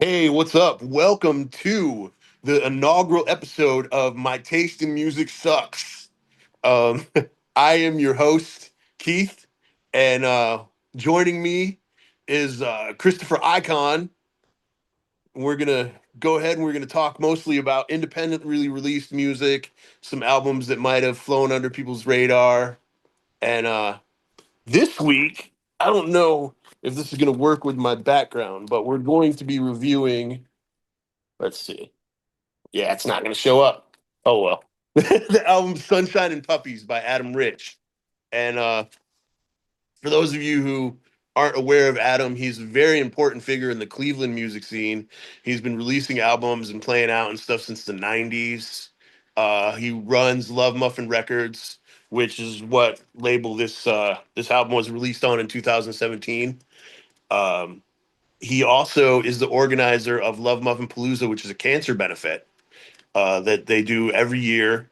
Hey, what's up? Welcome to the inaugural episode of My Taste in Music Sucks. Um, I am your host, Keith, and joining me is Christopher Icon. We're gonna go ahead and we're gonna talk mostly about independently released music, some albums that might have flown under people's radar. And this week, I don't know if this is gonna work with my background, but we're going to be reviewing. Let's see. Yeah, it's not going to show up. Oh well. The album "Sunshine and Puppies" by Adam Rich. And for those of you who aren't aware of Adam, he's a very important figure in the Cleveland music scene. He's been releasing albums and playing out and stuff since the '90s. He runs Love Muffin Records, which is what label this album was released on in 2017. Um, he also is the organizer of Love Muffin Palooza, which is a cancer benefit that they do every year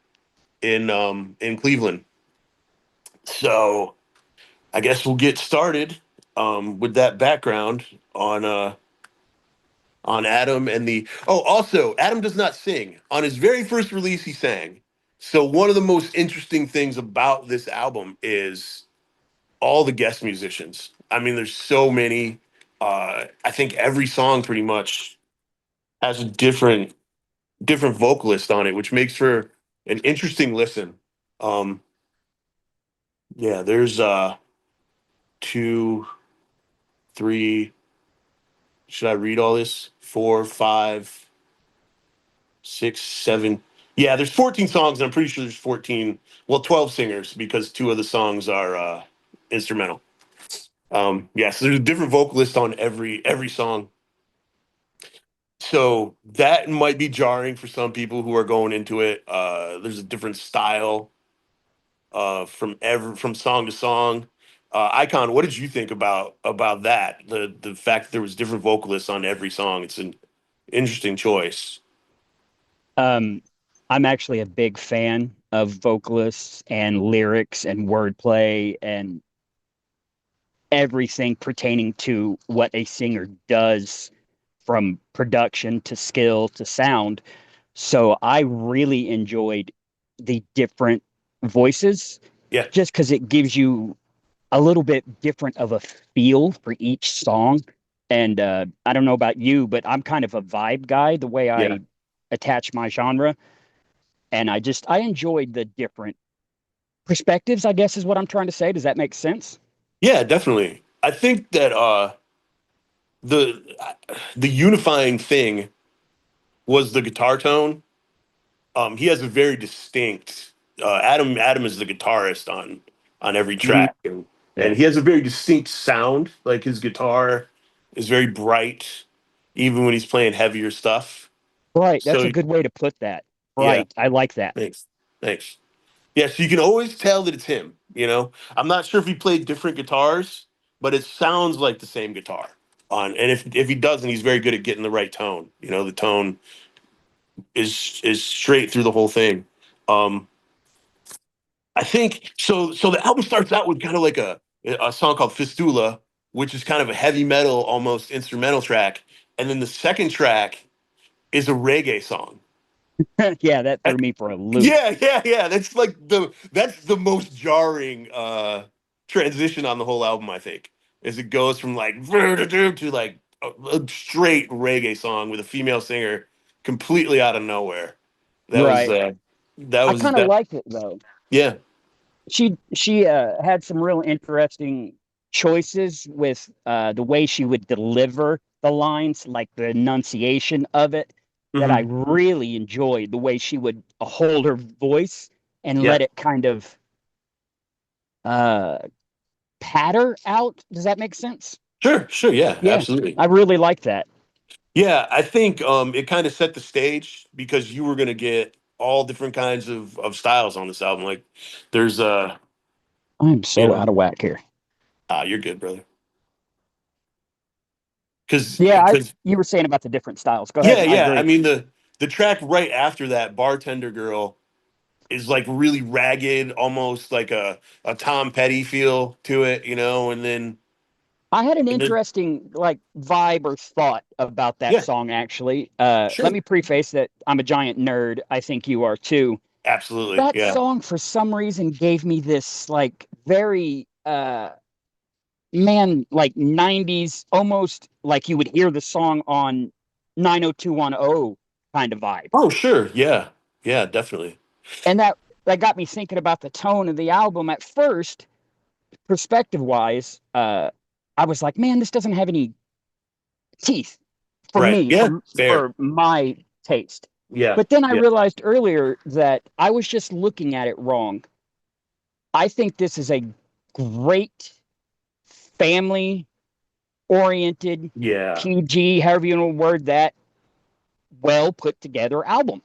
in Cleveland. So I guess we'll get started with that background on on Adam and the. Oh, also Adam does not sing. On his very first release, he sang. So one of the most interesting things about this album is all the guest musicians. I mean, there's so many. I think every song pretty much has a different vocalist on it, which makes for an interesting listen. Um, yeah, there's two, three. Should I read all this? Four, five, six, seven. Yeah, there's 14 songs, and I'm pretty sure there's 14. Well, 12 singers because two of the songs are instrumental. Yeah, so there's a different vocalist on every song. So that might be jarring for some people who are going into it. There's a different style from song to song. Icon, what did you think about that? The fact that there was different vocalists on every song. It's an interesting choice. Um, I'm actually a big fan of vocalists and lyrics and wordplay and everything pertaining to what a singer does from production to skill to sound. So I really enjoyed the different voices Yeah, just because it gives you a little bit different of a feel for each song. And I don't know about you, but I'm kind of a vibe guy, the way yeah, I attach my genre. And I enjoyed the different perspectives, I guess is what I'm trying to say. Does that make sense? yeah, definitely. I think that the the unifying thing was the guitar tone. He has a very distinct. Adam is the guitarist on every Mhm. track, and Yeah. he has a very distinct sound. Like his guitar is very bright, even when he's playing heavier stuff. Right. That's So a good way to put that. yeah, Right. I like that. thanks, thanks. Yeah, so you can always tell that it's him. I'm not sure if he played different guitars, but it sounds like the same guitar. And if he doesn't, he's very good at getting the right tone. The tone is straight through the whole thing. Um, I think so. So the album starts out with kind of like a song called Fistula, which is kind of a heavy metal, almost instrumental track, and then the second track is a reggae song. Yeah, that And threw me for a loop. yeah. That's the most jarring transition on the whole album. I think as it goes from like to like a straight reggae song with a female singer completely out of nowhere. That was Right. that I was kind of that. liked it though. Yeah, She had some real interesting choices with the way she would deliver the lines, like the enunciation of it, that I hmm really enjoyed the way she would hold her voice and yeah. let it kind of uh patter out. Does that make sense? Sure, yeah, Yeah, absolutely. I really like that. Yeah, I think it kind of set the stage because you were gonna get all different kinds of styles on this album. Like there's I'm you so know, out of whack here. you're good, brother. Because Yeah, because you were saying about the different styles. Go ahead. I yeah. I agree. mean the track right after that, Bartender Girl, is like really ragged, almost like a Tom Petty feel to it, and then I had an And then, interesting like vibe or thought about that yeah, song actually. Let sure. me preface that I'm a giant nerd. I think you are too. Absolutely. That Yeah. song for some reason gave me this like very man like 90s almost like you would hear the song on 90210 kind of vibe. Oh, sure. Yeah. Yeah, definitely. And that got me thinking about the tone of the album at first, perspective wise. I was like, man, this doesn't have any teeth for Right. me, Yeah. Fair. for my taste. Yeah. But then I Yeah. realized earlier that I was just looking at it wrong. I think this is a great family oriented Yeah. PG, however you want to word that, well put together album.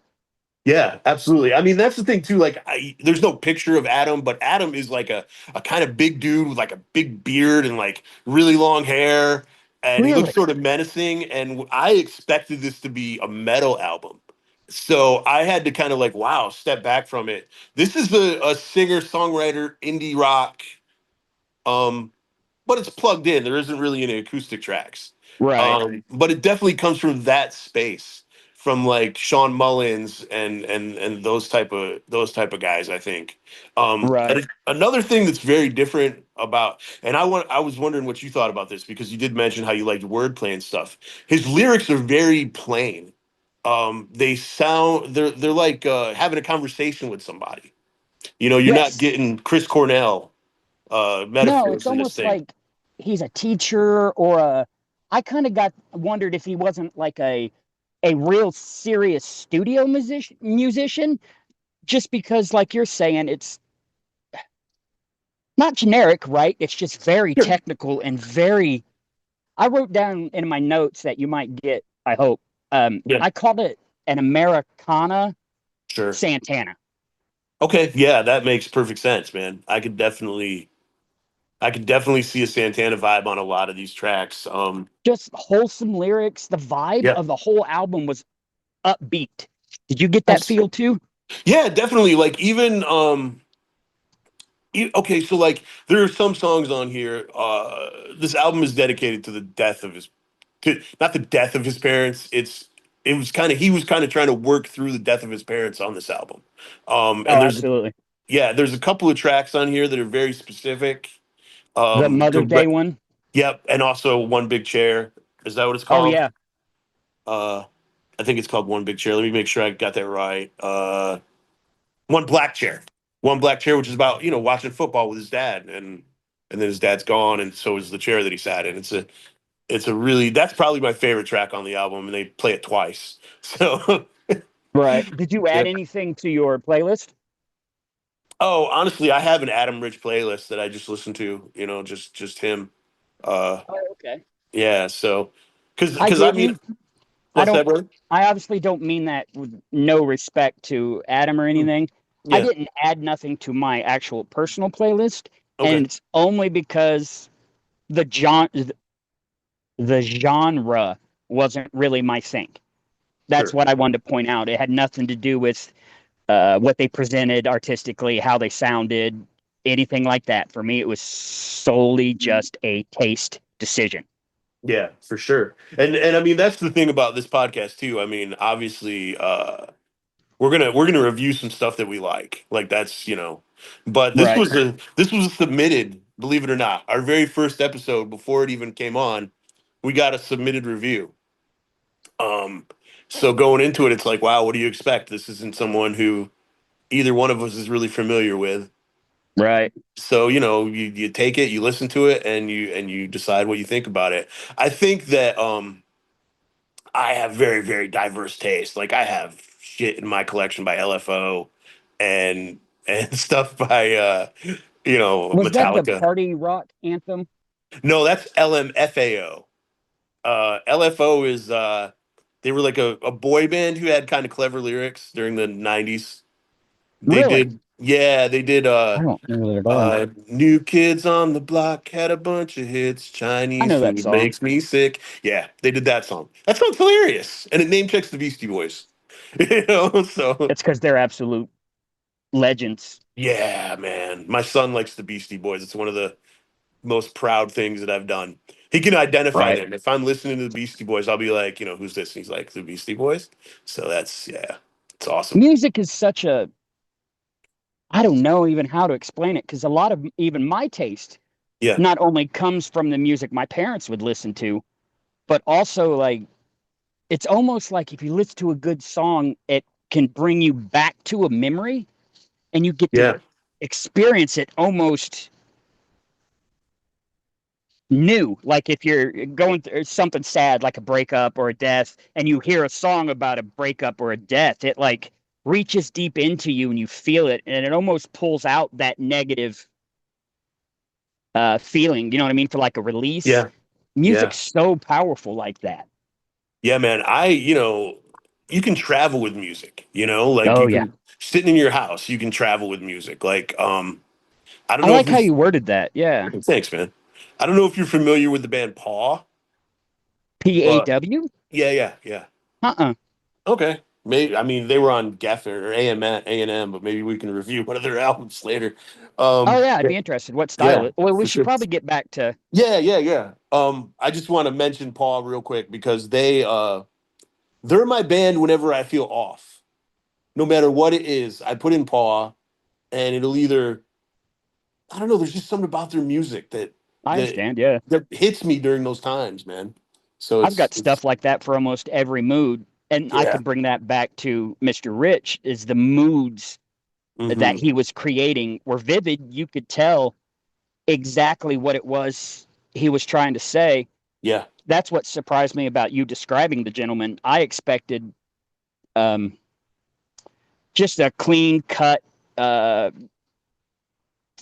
Yeah, absolutely. I mean, that's the thing too. Like, there's no picture of Adam, but Adam is like a kind of big dude with like a big beard and like really long hair, and he looks Really? sort of menacing. And I expected this to be a metal album, so I had to kind of like, wow, step back from it. This is a singer songwriter indie rock. Um, but it's plugged in. There isn't really any acoustic tracks. Right, But it definitely comes from that space, from like Sean Mullins and those type of guys. I think. right. And another thing that's very different about, and I was wondering what you thought about this because you did mention how you liked wordplay and stuff. His lyrics are very plain. They're like having a conversation with somebody. You're not Yes. getting Chris Cornell No, it's metaphors in this almost thing. like he's a teacher or a. I kind of got wondered if he wasn't like a real serious studio musician, just because, like you're saying, it's not generic, right? It's just very Sure. technical and very. I wrote down in my notes that you might get. I hope. Yeah. I called it an Americana Sure. Santana. Okay. Yeah, that makes perfect sense, man. I could definitely see a Santana vibe on a lot of these tracks. Just wholesome lyrics. The vibe Yeah. of the whole album was upbeat. Did you get that Abs- feel too? yeah, definitely. Like even okay, so like there are some songs on here. This album is dedicated to the death of his not the death of his parents. It was kind of he was kind of trying to work through the death of his parents on this album. Oh, And absolutely. there's a couple of tracks on here that are very specific. The Mother's Day Direct, one. yep, and also One Big Chair. Is that what it's Oh called? yeah, Uh, I think it's called One Big Chair. Let me make sure I got that right. One Black Chair. One Black Chair, which is about watching football with his dad, and then his dad's gone, and so is the chair that he sat in. It's a really that's probably my favorite track on the album, and they play it twice. So right. Did you yeah. add anything to your playlist? Oh, honestly, I have an Adam Rich playlist that I just listen to. Just him. Uh, Oh, okay. yeah. So, I because I mean, didn't. I what's that, don't. brother? I obviously don't mean that with no respect to Adam or Hmm. anything. I Yeah. didn't add nothing to my actual personal playlist, and Okay. it's only because the genre wasn't really my thing. That's Sure. what I wanted to point out. It had nothing to do with what they presented artistically, how they sounded, anything like that. For me, it was solely just a taste decision. Yeah, for sure. And I mean that's the thing about this podcast too. I mean, obviously, we're gonna review some stuff that we like. Like that's. But this Right. was a this was submitted, believe it or not. Our very first episode before it even came on, we got a submitted review. Um, so going into it, it's like, wow, what do you expect? This isn't someone who either one of us is really familiar with. Right. So you take it, you listen to it, and you decide what you think about it. I think that I have very, very diverse taste. Like I have shit in my collection by LFO and stuff by Was that the Metallica. party rock anthem? No, that's LMFAO. LFO is they were like a boy band who had kind of clever lyrics during the 90s. They Really? did yeah, they did I don't know that at all. New Kids on the Block had a bunch of hits. I Chinese know that food song. makes me sick. Yeah, they did that song. That song's hilarious. And it name checks the Beastie Boys. So It's because they're absolute legends. yeah, man. My son likes the Beastie Boys. It's one of the most proud things that I've done. He can identify Right. them. If I'm listening to the Beastie Boys, I'll be like, who's this? And he's like, the Beastie Boys. So that's yeah, it's awesome. Music is such a, I don't know even how to explain it because a lot of even my taste Yeah, not only comes from the music my parents would listen to, but also like it's almost like if you listen to a good song, it can bring you back to a memory and you get to yeah, experience it almost new. Like if you're going through something sad, like a breakup or a death, and you hear a song about a breakup or a death, it like reaches deep into you and you feel it, and it almost pulls out that negative feeling. You know what I mean? For like a release. yeah, yeah, Music's so powerful like that. yeah, man. You can travel with music. Like Oh you yeah, can sitting in your house, you can travel with music. Like, I don't I know if like you're. how you worded that. Yeah, Thanks, man. I don't know if you're familiar with the band Paw, but PAW. yeah, yeah, yeah. Uh-uh. Okay. Maybe I mean they were on Geffen or A&M, but maybe we can review one of their albums later. Oh yeah, I'd Yeah, be interested. What style? yeah, Well, we for should sure. probably get back to. Yeah, yeah, yeah. I just want to mention Paul real quick because they're my band whenever I feel off. No matter what it is, I put in Paw and it'll either I don't know, there's just something about their music that I that understand. Yeah, that hits me during those times, man. So I've got it's stuff like that for almost every mood, and I yeah. could bring that back to Mr. Rich. Is the moods that Hmm. he was creating were vivid. You could tell exactly what it was he was trying to say. Yeah. That's what surprised me about you describing the gentleman. I expected um, just a clean cut uh,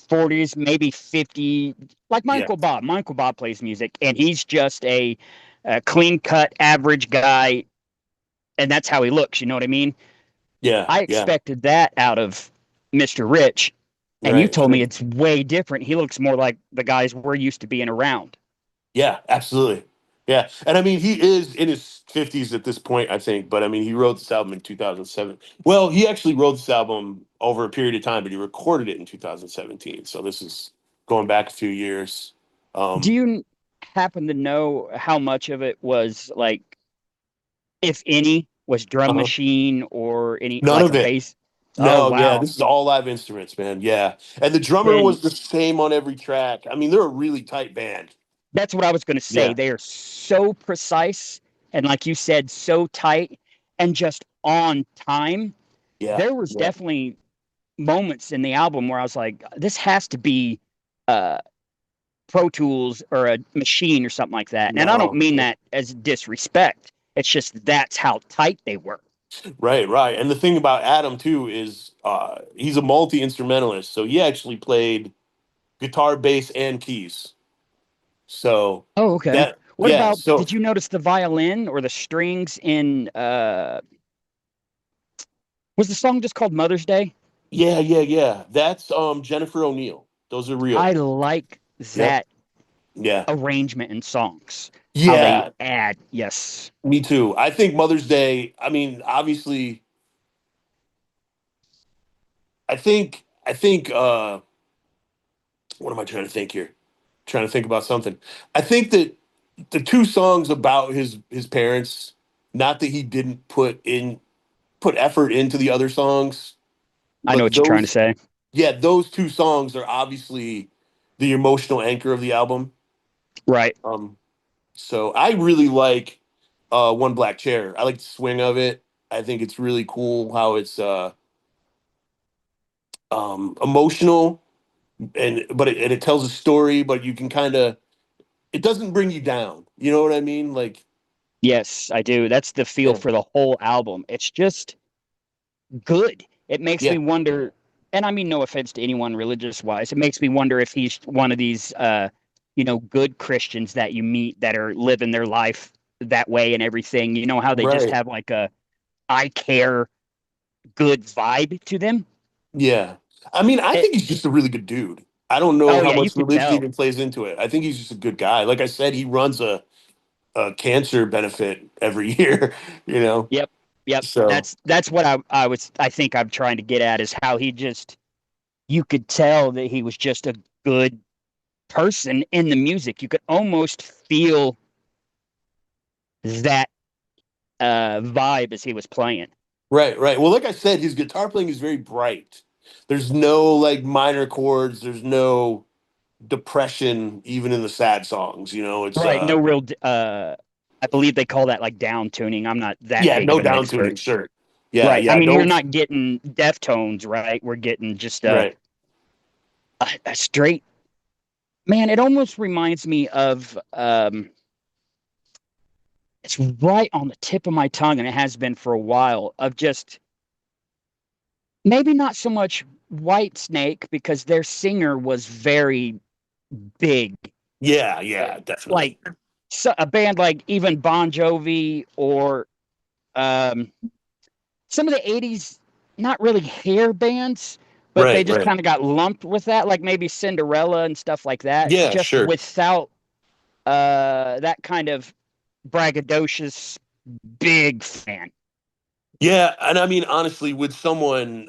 40s, maybe 50, like Yeah. Michael Bob. Michael Bob plays music, and he's just a clean cut, average guy, and that's how he looks. You know what I mean? Yeah. I Yeah. expected that out of Mr. Rich, and you Right. told me it's way different. He looks more like the guys we're used to being around. Yeah, absolutely. Yeah. And I mean, he is in his 50s at this point, I think. But I mean, he wrote this album in 2007. Well, he actually wrote this album over a period of time, but he recorded it in 2017. So this is going back a few years. Do Um, you happen to know how much of it was like, if any, was drum uh-huh. machine or any None like a of it. bass? Oh No, yeah, wow. this is all live instruments, man. Yeah. And the drummer Then was the same on every track. I mean, they're a really tight band. that's what I was going to say. Yeah. They are so precise and, like you said, so tight and just on time. Yeah. There was Yeah. definitely moments in the album where I was like, this has to be uh, Pro Tools or a machine or something like that. And I don't No. mean that as disrespect. It's just that's how tight they were. Right, right. And the thing about Adam too is he's a multi-instrumentalist. So he actually played guitar, bass, and keys. So Oh, okay. that What yeah, about, so did you notice the violin or the strings in, was the song just called Mother's Day? yeah, yeah, yeah. That's Jennifer O'Neill. Those are real. I like Yep. that Yeah. arrangement in songs, how they Yeah, add, yes. me too. I think Mother's Day, I mean, obviously I think what am I trying to think here? Trying to think about something. I think that the two songs about his parents, not that he didn't put effort into the other songs, I know but what you're trying to those say. yeah, those two songs are obviously the emotional anchor of the album. Right. Um, so I really like One Black Chair. I like the swing of it. I think it's really cool how it's emotional and it tells a story, but you can kind of it doesn't bring you down. You know what I mean? Like Yes, I do. That's the feel yeah, for the whole album. It's just good. It makes yeah, me wonder, and I mean no offense to anyone religious wise, it makes me wonder if he's one of these good Christians that you meet that are living their life that way and everything. You know how they just right. have like a I care good vibe to them? Yeah. I mean, I It, think he's just a really good dude. I don't know oh how yeah, you much could religion tell. even plays into it. I think he's just a good guy. Like I said, he runs a cancer benefit every year, you know. Yep. Yep. So That's what I think I'm trying to get at is how he just you could tell that he was just a good person in the music. You could almost feel that vibe as he was playing. Right, right. Well, like I said, his guitar playing is very bright. There's no like minor chords. There's no depression, even in the sad songs. You know, it's Right. No real, I believe they call that like down tuning. I'm not that yeah, big of no an down expert. tuning. Sure. Yeah, Right. I yeah. mean, we're Don't. not getting Deftones, right? We're getting just Right. a straight, man. It almost reminds me of, it's right on the tip of my tongue, and it has been for a while, of just maybe not so much White Snake because their singer was very big. Yeah, yeah, Like definitely. so, a band like even Bon Jovi or um, some of the 80s, not really hair bands, but they Right, just right. kind of got lumped with that, like maybe Cinderella and stuff like that, Yeah, just sure. without that kind of braggadocious big fan. Yeah, and I mean honestly, with someone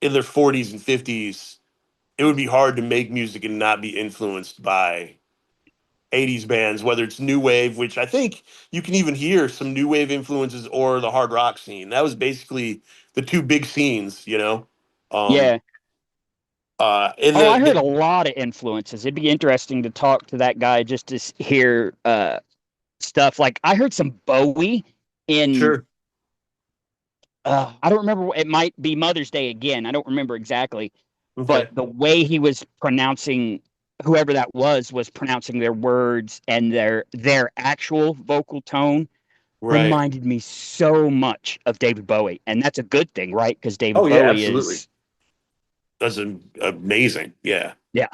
in their 40s and 50s, it would be hard to make music and not be influenced by 80s bands, whether it's new wave, which I think you can even hear some new wave influences, or the hard rock scene. That was basically the two big scenes, you know. Um Yeah. and Oh, I heard a the lot of influences. It'd be interesting to talk to that guy just to hear stuff. Like I heard some Bowie in sure. I don't remember. It might be Mother's Day again. I don't remember exactly, but Okay. the way he was pronouncing, whoever that was pronouncing their words and their actual vocal tone Right. reminded me so much of David Bowie, and that's a good thing, right? Because Oh David yeah, Bowie absolutely. is, That's amazing. Yeah. yeah.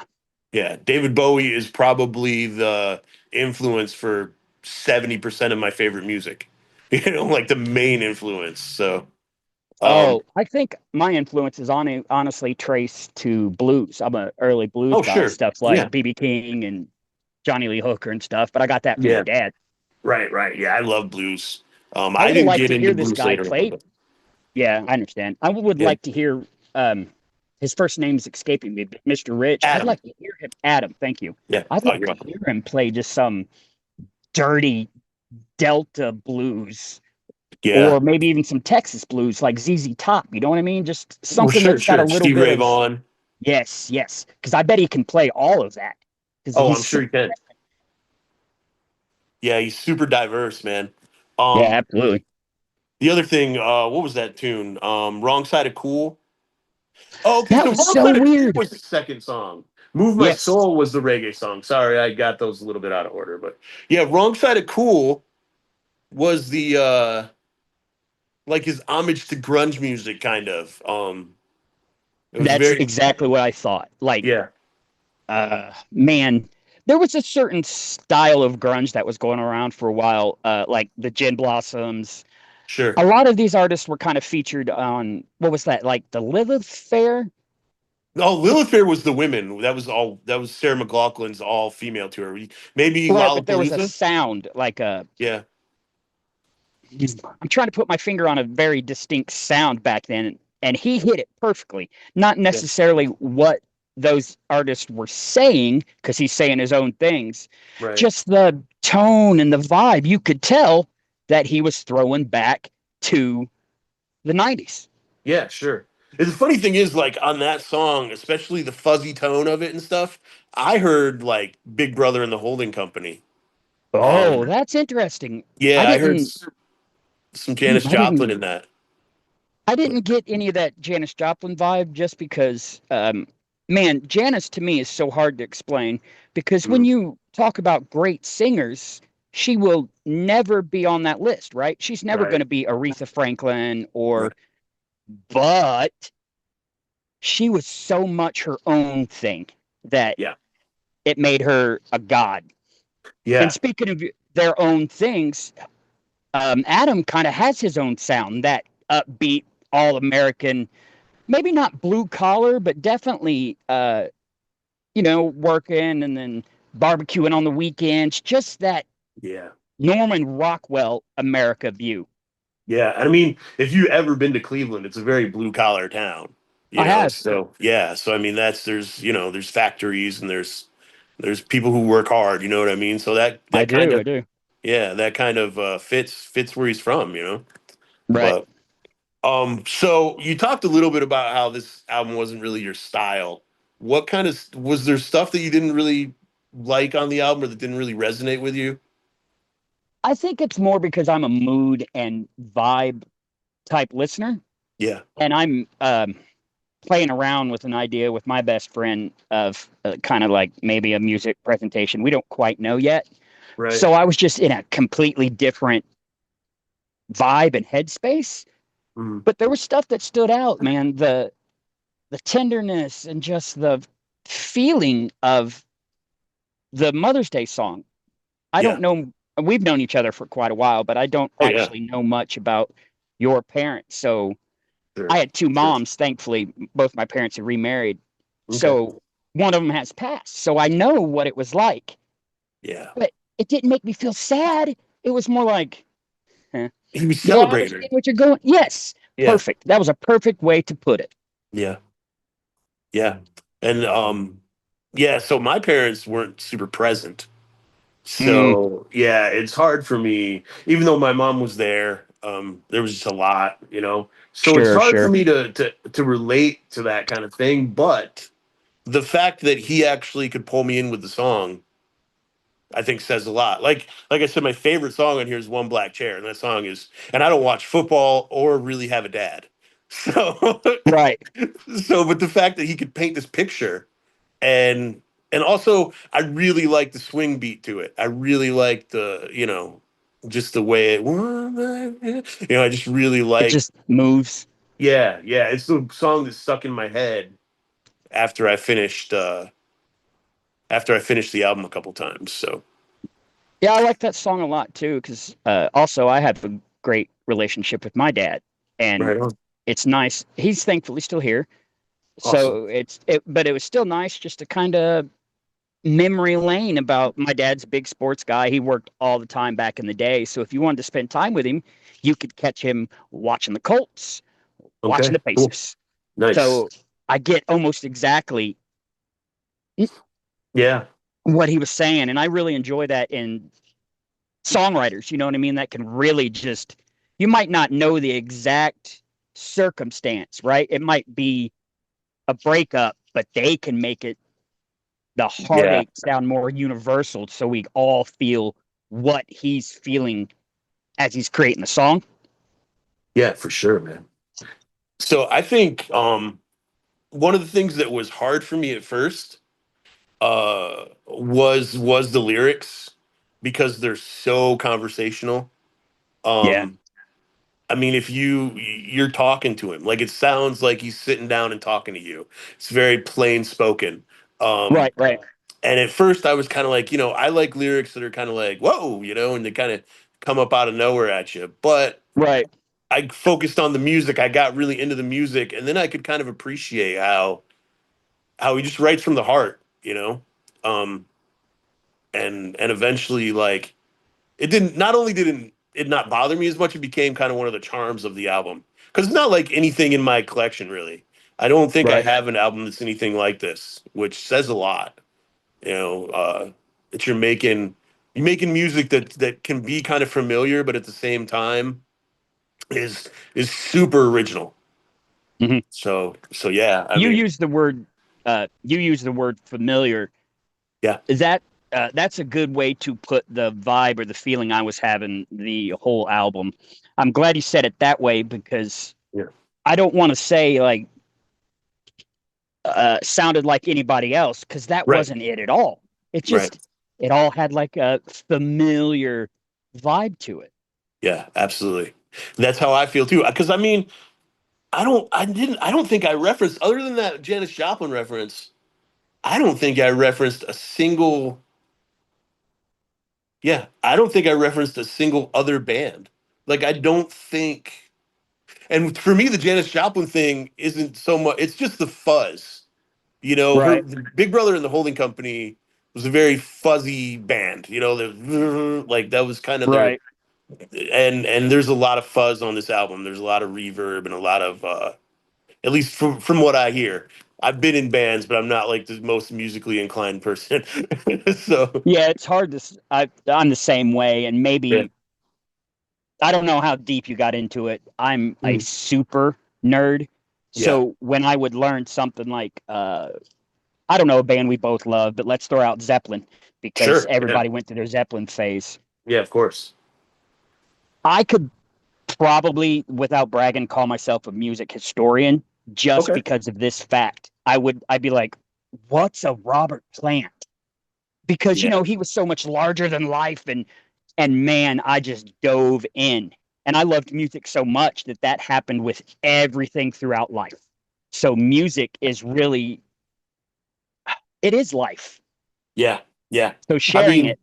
Yeah, David Bowie is probably the influence for 70% of my favorite music. You know, like the main influence. So, um, Oh, I think my influence is honestly traced to blues. I'm a early blues oh guy, sure. stuff Yeah. like BB King and Johnny Lee Hooker and stuff. But I got that from my Yeah. dad. Right, right. Yeah, I love blues. I I would have didn't liked get to into hear this blues guy later on, play. but Yeah, I understand. I would yeah. like to hear um his first name is escaping me, but Mr. Rich. I'd Adam. like to hear him. Adam, thank you. Yeah. I'd Oh, like you're to welcome. hear him play just some dirty Delta blues Yeah. or maybe even some Texas blues like ZZ Top. You know what I mean? Just Well, something sure, that's got a sure. little Steve bit Ray of Vaughan. yes, yes. Because I bet he can play all of that. Because Oh, he's I'm so sure you can. Yeah, he's super diverse, man. yeah, Um, absolutely. the other thing, what was that tune? Wrong Side of Cool. Oh, okay. That So was Wrong so Side of Cool weird. was the second song. Move My Yes, Soul was the reggae song. Sorry, I got those a little bit out of order. But yeah, Wrong Side of Cool was the like his homage to grunge music, kind of. It was that's very exactly what I thought. Like yeah, man, there was a certain style of grunge that was going around for a while, like the Gin Blossoms. sure. A lot of these artists were kind of featured on what was that, like the Lilith Fair? Oh, Lilith Fair was the women. That was all. That was Sarah McLaughlin's all female tour. Maybe Right, but there was a Lollapalooza. sound like a. Yeah, I'm trying to put my finger on a very distinct sound back then, and he hit it perfectly. Not yeah, necessarily what those artists were saying, because he's saying his own things, right. just the tone and the vibe. You could tell that he was throwing back to the 90s. Yeah, sure. And the funny thing is, like on that song, especially the fuzzy tone of it and stuff, I heard like Big Brother and the Holding Company. Oh, Um, that's interesting. I yeah, I heard didn't, some Janis I Joplin didn't in that. I didn't get any of that Janis Joplin vibe just because, man, Janis to me is so hard to explain because when Mm, you talk about great singers, she will never be on that list, right? She's never going right, to be Aretha Franklin right. but she was so much her own thing that Yeah, it made her a god. And yeah, speaking of their own things, Adam kind of has his own sound, that upbeat, all American, maybe not blue collar, but definitely, working and then barbecuing on the weekends. Just that yeah, Norman Rockwell America view. yeah. And I mean, if you ever been to Cleveland, it's a very blue collar town, you I know. have. So yeah, so I mean, that's there's there's factories and there's There's people who work hard, you know what I mean? So I that kind do, of I do. yeah, that kind of fits where he's from, you know. Right. But so you talked a little bit about how this album wasn't really your style. What kind of was there stuff that you didn't really like on the album or that didn't really resonate with you? I think it's more because I'm a mood and vibe type listener, Yeah, and I'm playing around with an idea with my best friend of kind of like maybe a music presentation. We don't quite know yet. right. So I was just in a completely different vibe and headspace. Mm, But there was stuff that stood out, man. The tenderness and just the feeling of the Mother's Day song. I don't yeah. know. We've known each other for quite a while, but I don't Oh yeah. actually know much about your parents. So I Sure. had two Sure. moms. Thankfully, both my parents have remarried. Okay. So one of them has passed. So I know what it was like, Yeah. but it didn't make me feel sad. It was more like, eh. He was Yeah, I celebrating. understand what you're going. Yes, Yeah. perfect. That was a perfect way to put it. Yeah. Yeah. And yeah, so my parents weren't super present. Mm, So yeah, it's hard for me, even though my mom was there. There was just a lot, you know. So it's sure, hard for sure. me to relate to that kind of thing. But the fact that he actually could pull me in with the song, I think says a lot. Like I said, my favorite song on here is One Black Chair, and that song is, and I don't watch football or really have a dad. So Right. so but the fact that he could paint this picture and also I really like the swing beat to it. I really like the, you know, just the way it, you know, I just really It like, just moves. yeah, yeah. It's the song that stuck in my head after after I finished the album a couple times. So Yeah, I like that song a lot too, because also I have a great relationship with my dad, and right on. it's nice. He's thankfully still here, Awesome. so but it was still nice just to kind of memory lane about my dad's a big sports guy. He worked all the time back in the day, so if you wanted to spend time with him, you could catch him watching the Colts, watching Okay, the cool. Pacers. Nice. So I get almost exactly Yeah. what he was saying, and I really enjoy that in songwriters, you know what I mean? That can really just, you might not know the exact circumstance, right? It might be a breakup, but they can make it the Yeah. heartache sound more universal so we all feel what he's feeling as he's creating the song. Yeah, for sure, man. So I think one of the things that was hard for me at first was the lyrics because they're so conversational. Yeah. Um I mean, if you're talking to him, like it sounds like he's sitting down and talking to you. It's very plain spoken. Um Right, right, and at first I was kind of like, you know, I like lyrics that are kind of like, whoa, you know, and they kind of come up out of nowhere at you. But right. I focused on the music. I got really into the music, and then I could kind of appreciate how he just writes from the heart, you know. Um, and eventually, like it didn't. Not only didn't it not bother me as much, it became kind of one of the charms of the album because it's not like anything in my collection really. I don't think I Right. have an album that's anything like this, which says a lot. You know, that you're making music that can be kind of familiar, but at the same time is super original. Hmm. So yeah, I You mean, use the word, you use the word familiar. yeah, Is that, that's a good way to put the vibe or the feeling I was having the whole album. I'm glad you said it that way because yeah, I don't want to say like sounded like anybody else because that right, wasn't it at all. It right, just it all had like a familiar vibe to it. yeah, absolutely. That's how I feel too. Because I mean, I don't think I referenced other than that Janis Joplin reference. I don't think I referenced a single. Yeah, I don't think I referenced a single other band. Like I don't think. And for me, the Janis Joplin thing isn't so much. It's just the fuzz. You know, her Right, Big Brother and the Holding Company was a very fuzzy band. You know, like that was kind of their right. and there's a lot of fuzz on this album. There's a lot of reverb and a lot of at least from what I hear. I've been in bands, but I'm not like the most musically inclined person. So Yeah, it's hard to. I'm the same way, and yeah. maybe I don't know how deep you got into it. I'm a Mm. super nerd, Yeah. so when I would learn something like I don't know, a band we both love, but let's throw out Zeppelin because Sure. Yeah. everybody went through their Zeppelin phase. Yeah, of course. I could probably, without bragging, call myself a music historian just Okay. because of this fact. I'd be like, what's a Robert Plant? Because Yeah. he was so much larger than life, and man, I just dove in. And I loved music so much that that happened with everything throughout life. So music is really, it is life. Yeah. Yeah. So I sharing mean, it,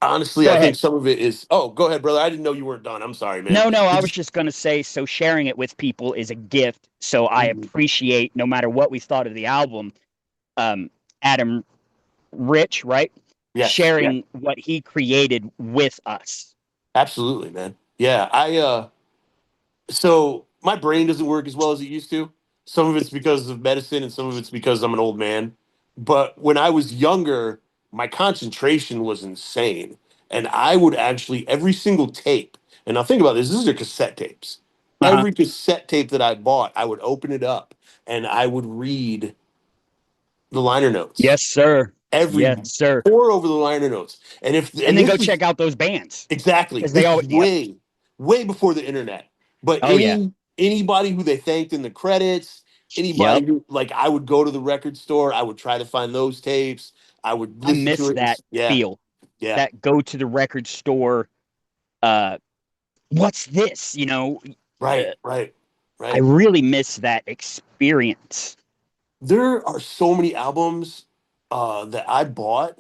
honestly, go I think ahead. some of it is. Oh, go ahead, brother. I didn't know you weren't done. I'm sorry, man. No, I You was just- just going to say, so sharing it with people is a gift. So I Mhm. appreciate, no matter what we thought of the album, um, Adam Rich, right? Yes. Yeah. Sharing what he created with us. Absolutely, man. Yeah. So my brain doesn't work as well as it used to. Some of it's because of medicine, and some of it's because I'm an old man. But when I was younger, my concentration was insane, and I would actually every single tape. And now think about this: these are cassette tapes. Uh-huh. Every cassette tape that I bought, I would open it up and I would read the liner notes. Yes, sir. Every Yes, sir. pour over the liner notes. And And then go this is check out those bands exactly. because they This all, is yep. way before the internet. But Oh, yeah. anybody who they thanked in the credits, anybody Yep. who like I would go to the record store, I would try to find those tapes. I would I listen to miss it. that Yeah, feel, yeah, that go to the record store. Uh, what's this? right, Uh, right, I right. really miss that experience. There are so many albums that I bought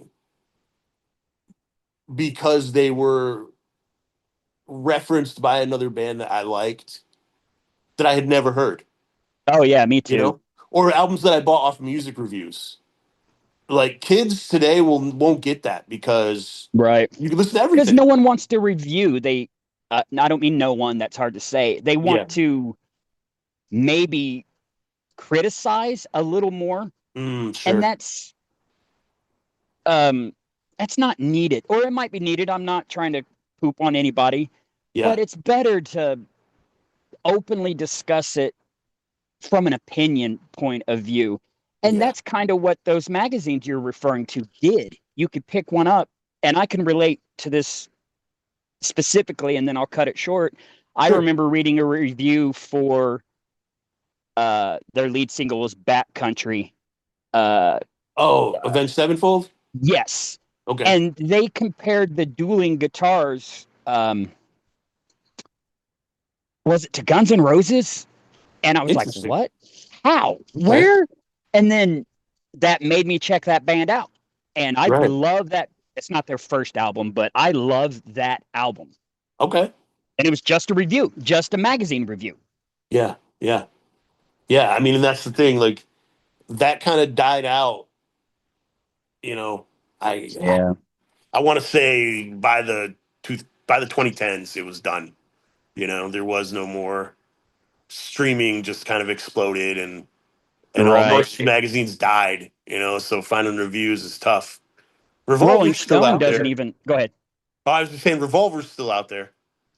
because they were referenced by another band that I liked that I had never heard, Oh, yeah, me you too. know, or albums that I bought off music reviews. Like kids today won't get that because Right. you can listen to Because everything. no one wants to review. I don't mean no one, that's hard to say. They Yeah. want to maybe criticize a little more. And Sure. um that's not needed. Or it might be needed. I'm not trying to poop on anybody, Yeah. but it's better to openly discuss it from an opinion point of view. And Yeah. that's kind of what those magazines you're referring to did. You could pick one up, and I can relate to this specifically, and then I'll cut it short. I Sure. remember reading a review for their lead single was Backcountry. Uh, Oh, Avenged Sevenfold. yes. Okay. And they compared the dueling guitars. Was it to Guns N' Roses? And I was like, Interesting. what? How? Okay. Where? And then that made me check that band out. And I Right. love that. It's not their first album, but I love that album. Okay. And it was just a review, just a magazine review. Yeah. Yeah. Yeah. I mean, and that's the thing. Like that kind of died out. You know, I Yeah. I want to say by the 2010s it was done. You know, there was no more streaming. Just kind of exploded, and all Right. most magazines died. You know, so finding reviews is tough. Rolling Revolver's still Stone out doesn't there. even go ahead. Oh, I was just saying, Revolver's still out there.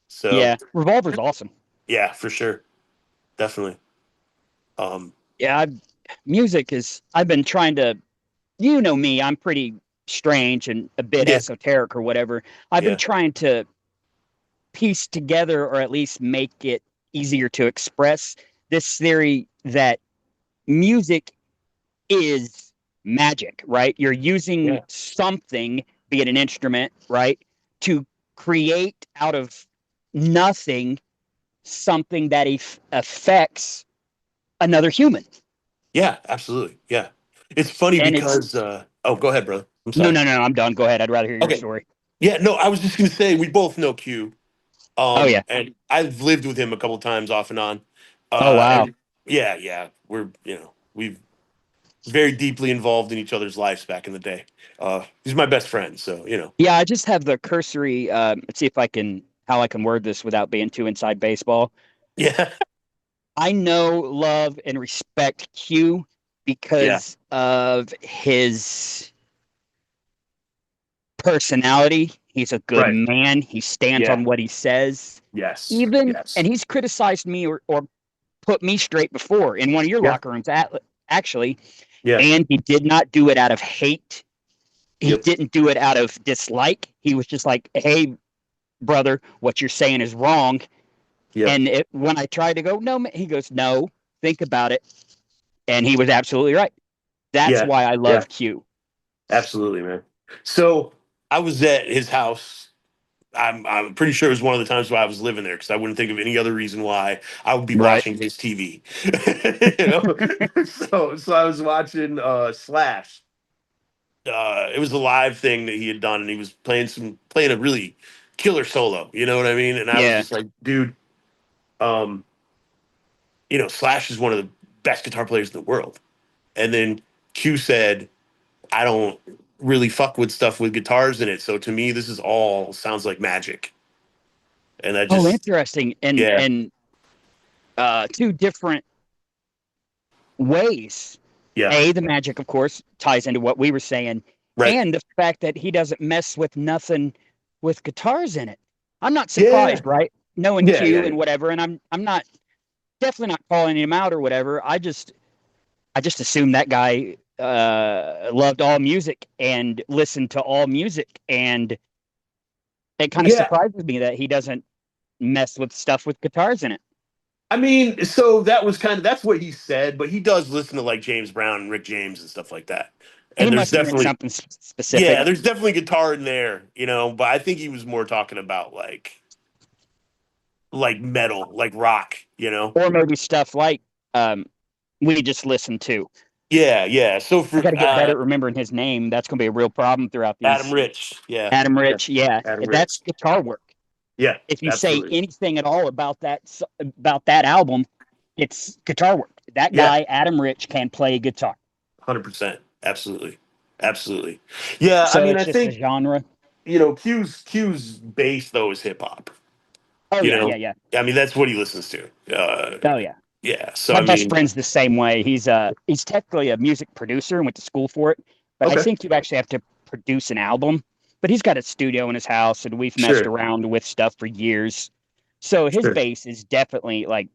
So Yeah. Revolver's awesome. yeah, for sure, definitely. Um, Yeah. Music is, I've been trying to, me, I'm pretty strange and a bit yeah, esoteric or whatever. I've been yeah, trying to piece together or at least make it easier to express this theory that music is magic, right? You're using yeah, something, be it an instrument, right, to create out of nothing something that affects another human. yeah, absolutely, yeah. It's funny And it's because oh, go ahead, brother. I'm no, sorry. I'm done. Go ahead. I'd rather hear your Okay, story. yeah, no, I was just gonna say we both know Q. Oh yeah. And I've lived with him a couple times off and on. Oh wow. And yeah, yeah, we've very deeply involved in each other's lives back in the day. He's my best friend, so Yeah, I just have the cursory. Let's see if I can how I can word this without being too inside baseball. yeah, I know, love, and respect Q Yeah. because of his personality. He's a good Right. man. He stands Yeah. on what he says. Yes. Even, and Yes. he's criticized me or put me straight before in one of your Yeah. locker rooms, actually. Yeah. And he did not do it out of hate. He Yep. didn't do it out of dislike. He was just like, hey, brother, what you're saying is wrong. Yep. And when I tried to go, no, he goes, no, think about it. And he was absolutely right. That's Yeah. why I Yeah. love Q. Absolutely, man. So I was at his house. I'm pretty sure it was one of the times where I was living there because I wouldn't think of any other reason why I would be Right. watching his TV. You know? So I was watching Slash. It was a live thing that he had done, and he was playing a really killer solo. You know what I mean? And I was Yeah. just like, dude, um, Slash is one of the best guitar players in the world. And then Q said, I don't really fuck with stuff with guitars in it. So to me, this is all sounds like magic. And I Oh, just, interesting. And yeah, two different ways. yeah, A, the magic, of course, ties into what we were saying, right. and the fact that he doesn't mess with nothing with guitars in it. I'm not Yeah, surprised, right? Knowing yeah, Q yeah, and whatever, and I'm not definitely not calling him out or whatever. I just assumed that guy loved all music and listened to all music, and it kind of yeah. surprises me that he doesn't mess with stuff with guitars in it. I mean, so that was that's what he said, but he does listen to like James Brown and Rick James and stuff like that. He And there's must have been definitely, something yeah, specific, there's definitely guitar in there, but I think he was more talking about like metal, like rock. or maybe stuff like um, we just listened to. Yeah, yeah. So I for got to get better at remembering his name. That's going to be a real problem throughout Adam these. Rich, yeah, Adam yeah, Rich, yeah, Adam that's Rich, guitar work. yeah, If you say absolutely, anything at all about that album, it's guitar work. That yeah, guy, Adam Rich, can play guitar. 100%, absolutely, absolutely. Yeah, I So mean, it's I just a think genre. Q's base though is hip hop. Oh You yeah, yeah, know, yeah. I mean, that's what he listens to. Oh yeah. Yeah. So My I best mean, friend's the same way. He's technically a music producer and went to school for it, but I okay, think you actually have to produce an album. But he's got a studio in his house, and we've messed sure, around with stuff for years. So his sure. bass is definitely like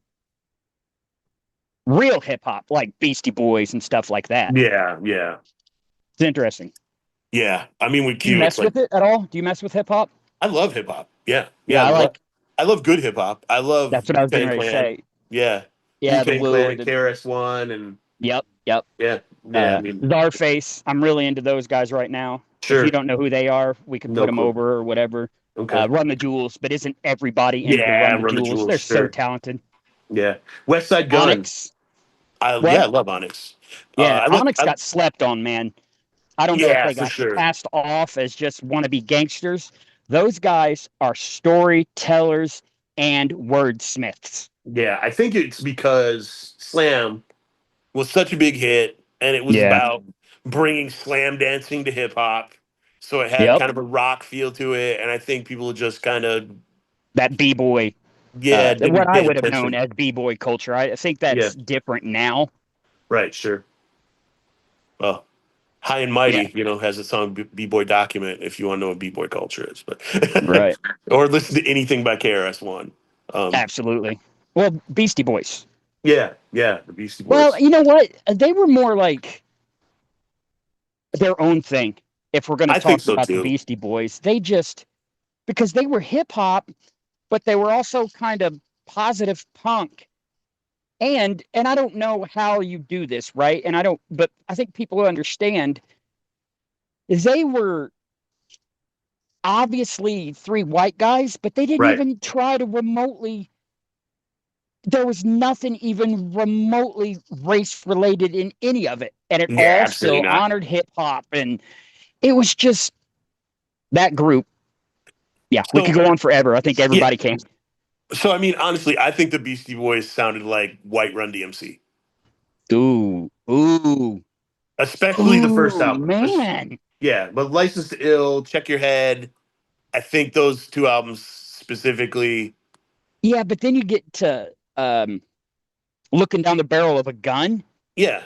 real hip hop, like Beastie Boys and stuff like that. Yeah, yeah, It's interesting. yeah. I mean, with Do you Q, it's mess like with it at all? Do you mess with hip hop? I love hip hop. Yeah, yeah. Yeah, I love good hip hop. I love that's what I Wu was getting Tang ready to Clan. say. Yeah, Wu Yeah, the Tang Wu Clan or and the KRS One and yep, yep. yeah, yeah. I mean, Czarface. I'm really into those guys right now. If you sure, don't know who they are, we can put no them clue. over or whatever. Okay. Run the Jewels, but isn't everybody into Yeah, Run the Run the Jewels? Jewels, They're so sure. talented. Yeah, West Side Gun. Onyx, Yeah, what? I love Onyx. Yeah, I look. Onyx got slept on, man. I don't know if Yeah, they for got sure. passed off as just wannabe gangsters. Those guys are storytellers and wordsmiths. Yeah, I think it's because Slam was such a big hit, and it was Yeah. about bringing slam dancing to hip hop. So it had Yep. kind of a rock feel to it, and I think people just kind of That b boy, yeah what didn't I pay would have known attention. as b boy culture. I think Yeah, that's different now. right, sure. Well, High and Yeah. Mighty, has a song B Boy Document if you want to know what B Boy culture is, but Right. or listen to anything by KRS One. Um, Absolutely. Well, Beastie Boys. yeah, yeah, the Beastie Well, Boys. you know what? They were more like their own thing. If we're going to I think talk so about the too. Beastie Boys, they just because they were hip hop, but they were also kind of positive punk. And I don't know how you do this, right? And I don't, but I think people understand is they were obviously three white guys, but they didn't Right. even try to remotely. There was nothing even remotely race related in any of it, and it Yeah, all absolutely still not. honored hip hop, and it was just that group. Yeah, we could So go on forever. I think yeah, everybody can. so I mean, honestly, I think the Beastie Boys sounded like White Run DMC, Ooh, ooh, especially the first ooh, album. man. Yeah, but License to Ill, Check Your Head. I think those two albums specifically. Yeah, but then you get to looking down the barrel of a gun. Yeah,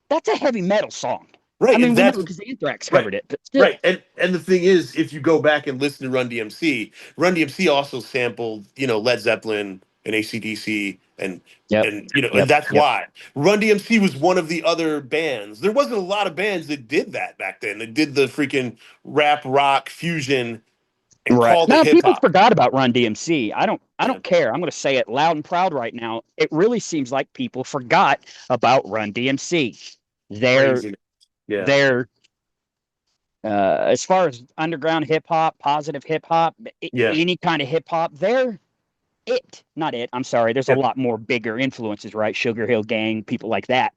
That's a heavy metal song. I right. mean, And we know that's because Anthrax right. covered it, but still. Right. And the thing is, if you go back and listen to Run DMC, Run DMC also sampled, Led Zeppelin and AC/DC Yep. and Yep. that's Yep. why Run DMC was one of the other bands. There wasn't a lot of bands that did that back then. That did the freaking rap rock fusion and Right. called it Now hip people hop. forgot about Run DMC. I Yeah, don't care. I'm going to say it loud and proud right now. It really seems like people forgot about Run DMC. They're crazy. Yeah, they're as far as underground hip hop, positive hip hop, yeah, any kind of hip hop, they're it. Not it. I'm sorry. There's a yeah. lot more bigger influences, right? Sugar Hill Gang, people like that.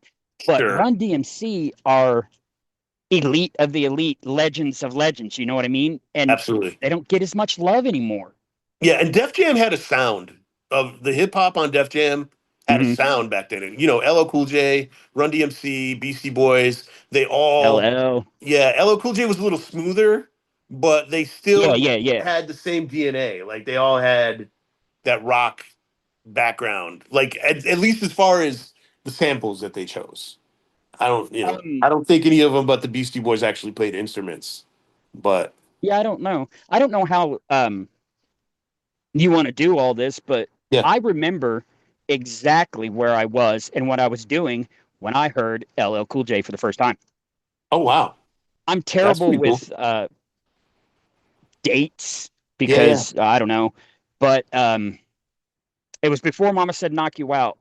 But Sure, Run DMC are elite of the elite, legends of legends. You know what I mean? And absolutely. they don't get as much love anymore. Yeah, and Def Jam had a sound of the hip hop on Def Jam had a Mm-hmm. sound back then. And, LL Cool J, Run DMC, Beastie Boys, they all, LL. yeah, LL Cool J was a little smoother, but they Yeah, still yeah, yeah. had the same DNA. Like they all had that rock background. Like at least as far as the samples that they chose. I Um, don't think any of them but the Beastie Boys actually played instruments. But yeah, I don't know. I don't know how you want to do all this, but yeah. I remember exactly where I was and what I was doing when I heard LL Cool J for the first time. Oh wow. I'm That's terrible pretty cool. with dates Yeah, yeah. because I don't know, but it was before Mama Said Knock You Out.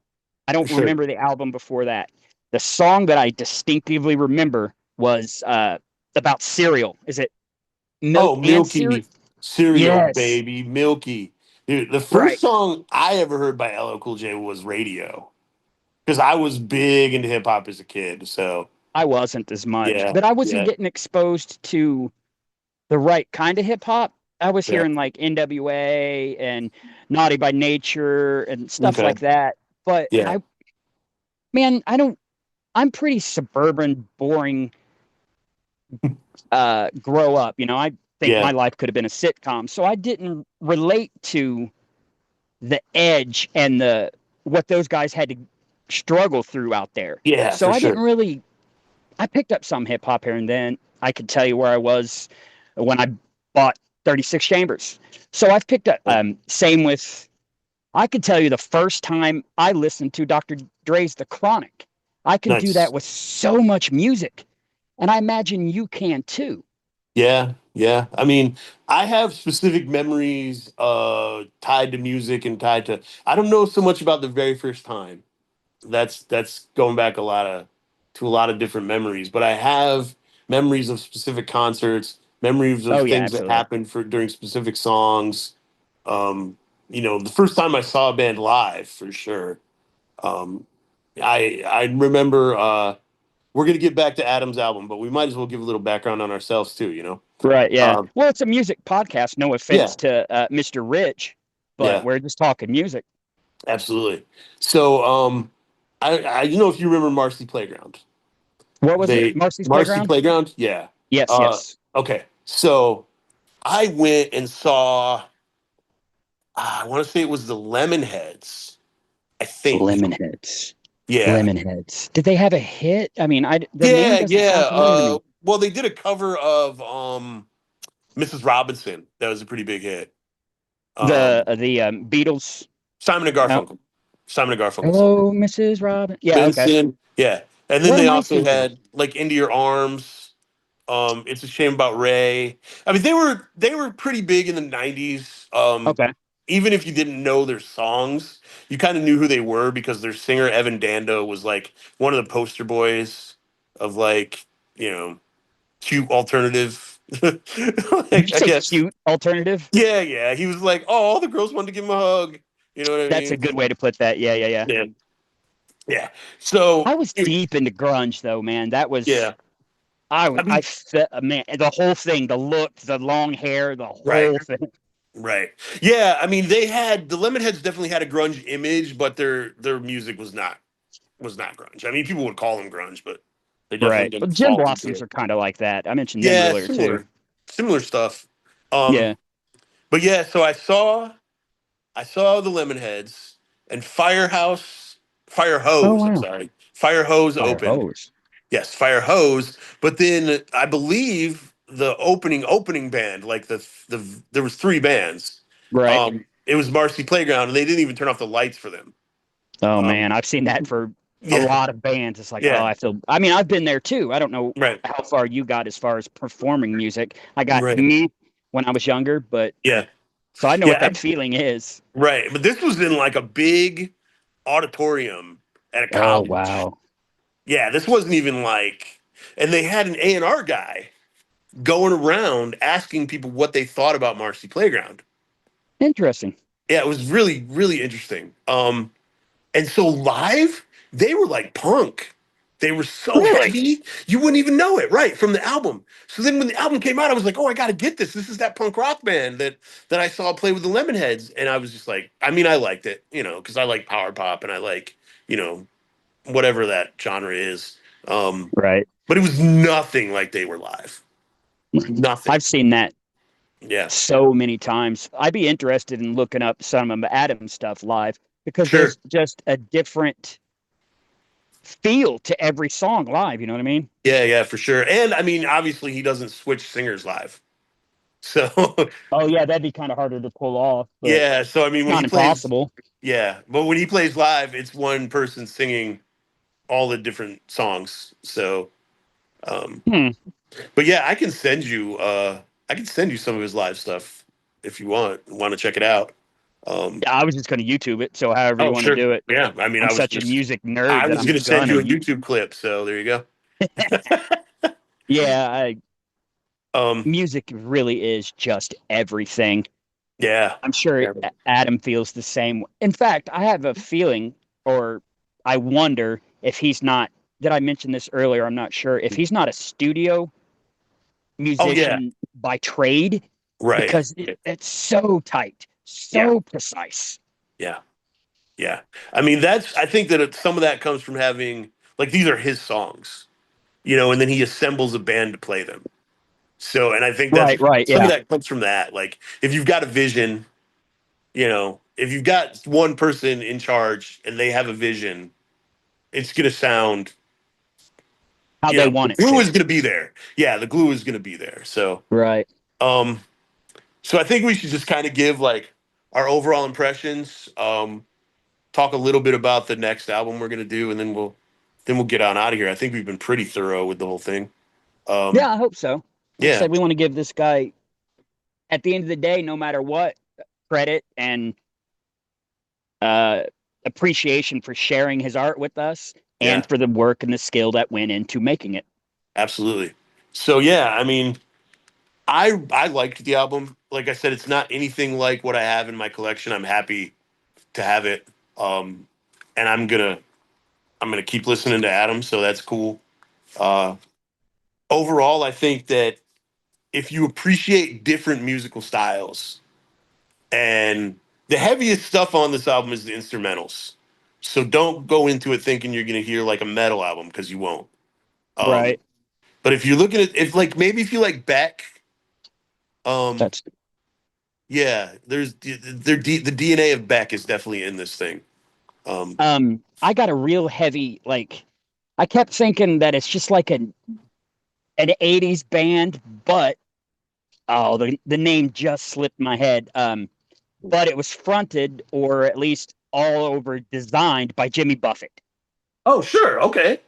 I For don't sure. remember the album before that. The song that I distinctively remember was about cereal. Is it Oh, milk and cereal? Milky cereal, Yes. baby, Milky. Dude, the first Right. song I ever heard by LL Cool J was Radio because I was big into hip hop as a kid. So I wasn't as much, yeah, but I wasn't yeah, getting exposed to the right kind of hip hop. I was yeah. hearing like NWA and Naughty by Nature and stuff Okay, like that. But yeah, man, I'm pretty suburban, boring grow up. I think yeah, my life could have been a sitcom. So I didn't relate to the edge and the what those guys had to struggle through out there. yeah, So for I didn't sure. really I picked up some hip hop here and then. I could tell you where I was when I bought 36 Chambers. So I've picked up same with I could tell you the first time I listened to Dr. Dre's The Chronic. I can do that Nice. with so much music. And I imagine you can too. Yeah, yeah. I mean, I have specific memories tied to music and tied to. I don't know so much about the very first time. That's going back a lot of different memories, but I have memories of specific concerts, memories of Oh yeah, things that absolutely. happened for during specific songs. um the first time I saw a band live for sure. um I remember we're gonna get back to Adam's album, but we might as well give a little background on ourselves too. Right, yeah. um Well, it's a music podcast. No yeah, offense to Mr. Rich, but yeah, we're just talking music. absolutely. So I if you remember Marcy Playground. What was it? They Marcy's Marcy Playground? Playground, yeah. Yes, yes. Okay, so I went and saw. I want to say it was the Lemonheads. I think. Lemonheads. Yeah, Lemonheads. Did they have a hit? I mean, the name yeah, doesn't sound yeah. familiar to me. Well, they did a cover of Mrs. Robinson. That was a pretty big hit. Um, The Beatles. Simon and No. Garfunkel. Simon and Garfunkel song. Hello, Mrs. Robin. Yeah, okay. Vincent. Yeah, and then What they am I also thinking? had like Into Your Arms. It's a shame about Ray. I mean, they were pretty big in the '90s. Okay. Even if you didn't know their songs, you kind of knew who they were because their singer Evan Dando was like one of the poster boys of like cute alternative. Did you I say guess. cute alternative? Yeah, yeah. He was like, oh, all the girls wanted to give him a hug. You know what I That's a mean? good way to put that. Yeah, yeah, yeah. Yeah, yeah. So, I was deep into grunge though, man. That was yeah. I mean, man, the whole thing, the look, the long hair, the right. whole thing. Right. Yeah, I mean the Lemonheads definitely had a grunge image, but their music was not grunge. I mean, people would call them grunge, but they definitely Right. Well, didn't Gin fall into Blossoms it. are kind of like that. I mentioned them Yeah, earlier too. similar stuff. Yeah. Um, but yeah, so I saw the Lemonheads and Firehouse. Fire Oh Hose. I'm wow. sorry, Fire Hose Fire opened. hose. Yes, Fire Hose. But then I believe the opening band, like the there was three bands. Right. It was Marcy Playground, and they didn't even turn off the lights for them. Oh Um, man, I've seen that for a yeah, lot of bands. It's like, oh, yeah, I feel. I mean, I've been there too. I don't know right, how far you got as far as performing music. I got right, me when I was younger, but yeah, so I know what yeah, that feeling is. right. But this was in like a big auditorium at a Oh college. wow, Yeah, this wasn't even like, and they had an A&R guy going around asking people what they thought about Marcy Playground. interesting. Yeah, it was really, really interesting. And so live, they were like punk. They were so Really? heavy, you wouldn't even know it, right, from the album. So then when the album came out, I was like, oh, I gotta get this. This is that punk rock band that I saw play with the Lemonheads. And I was just like, I mean, I liked it, because I like power pop and I like, you know, whatever that genre is. Um, Right. but it was nothing like they were live. Nothing. I've seen that Yeah. so many times. I'd be interested in looking up some of Adam's stuff live because Sure. there's just a different feel to every song live. You know what I mean? Yeah, yeah, for sure. And I mean, obviously he doesn't switch singers live. So Oh yeah, that'd be kind of harder to pull off, but yeah, so I mean when he not plays impossible. yeah, but when he plays live, it's one person singing all the different songs. So um Hmm. but yeah, I can send you some of his live stuff if you want to check it out. Um Yeah, I was just going to YouTube it. So however you oh want to sure. do it. Yeah, I mean I'm such a music I nerd that was I'm gonna send gonna you a you. YouTube clip, so there you go. Yeah, Um music really is just everything. yeah. I'm sure Yeah. Adam feels the same. In fact, I have a feeling, or I wonder if he's not. Did I mention this earlier? I'm not sure if he's not a studio Oh yeah. musician by trade Right. because it's so tight, Yeah. so precise. Yeah. Yeah. I mean, I think that some of that comes from having, like, these are his songs, and then he assembles a band to play them. So, and I think Right, right, some of yeah. that comes from that. Like, if you've got a vision, if you've got one person in charge and they have a vision, it's going to sound, How they the want it glue to. is going to be there. Yeah, the glue is going to be there. Right. Um, so I think we should just kind of give like our overall impressions. Talk a little bit about the next album we're gonna do, and then we'll get on out of here. I think we've been pretty thorough with the whole thing. Yeah, Um, I hope so. Like I yeah, said, we want to give this guy, at the end of the day, no matter what, credit and uh, appreciation for sharing his art with us and yeah, for the work and the skill that went into making it. absolutely. So yeah, I mean, I liked the album. Like I said, it's not anything like what I have in my collection. I'm happy to have it, um, and I'm gonna keep listening to Adam. So that's cool. Uh, Overall, I think that if you appreciate different musical styles, and the heaviest stuff on this album is the instrumentals. So don't go into it thinking you're going to hear like a metal album because you won't. Um, Right. but if you're looking at if like maybe if you like Beck, um, That's yeah, the DNA of Beck is definitely in this thing. Um, I got a real heavy like I kept thinking that it's just like an 80s band, but oh the name just slipped my head. But it was fronted or at least all over designed by Jimmy Buffett. oh sure, okay,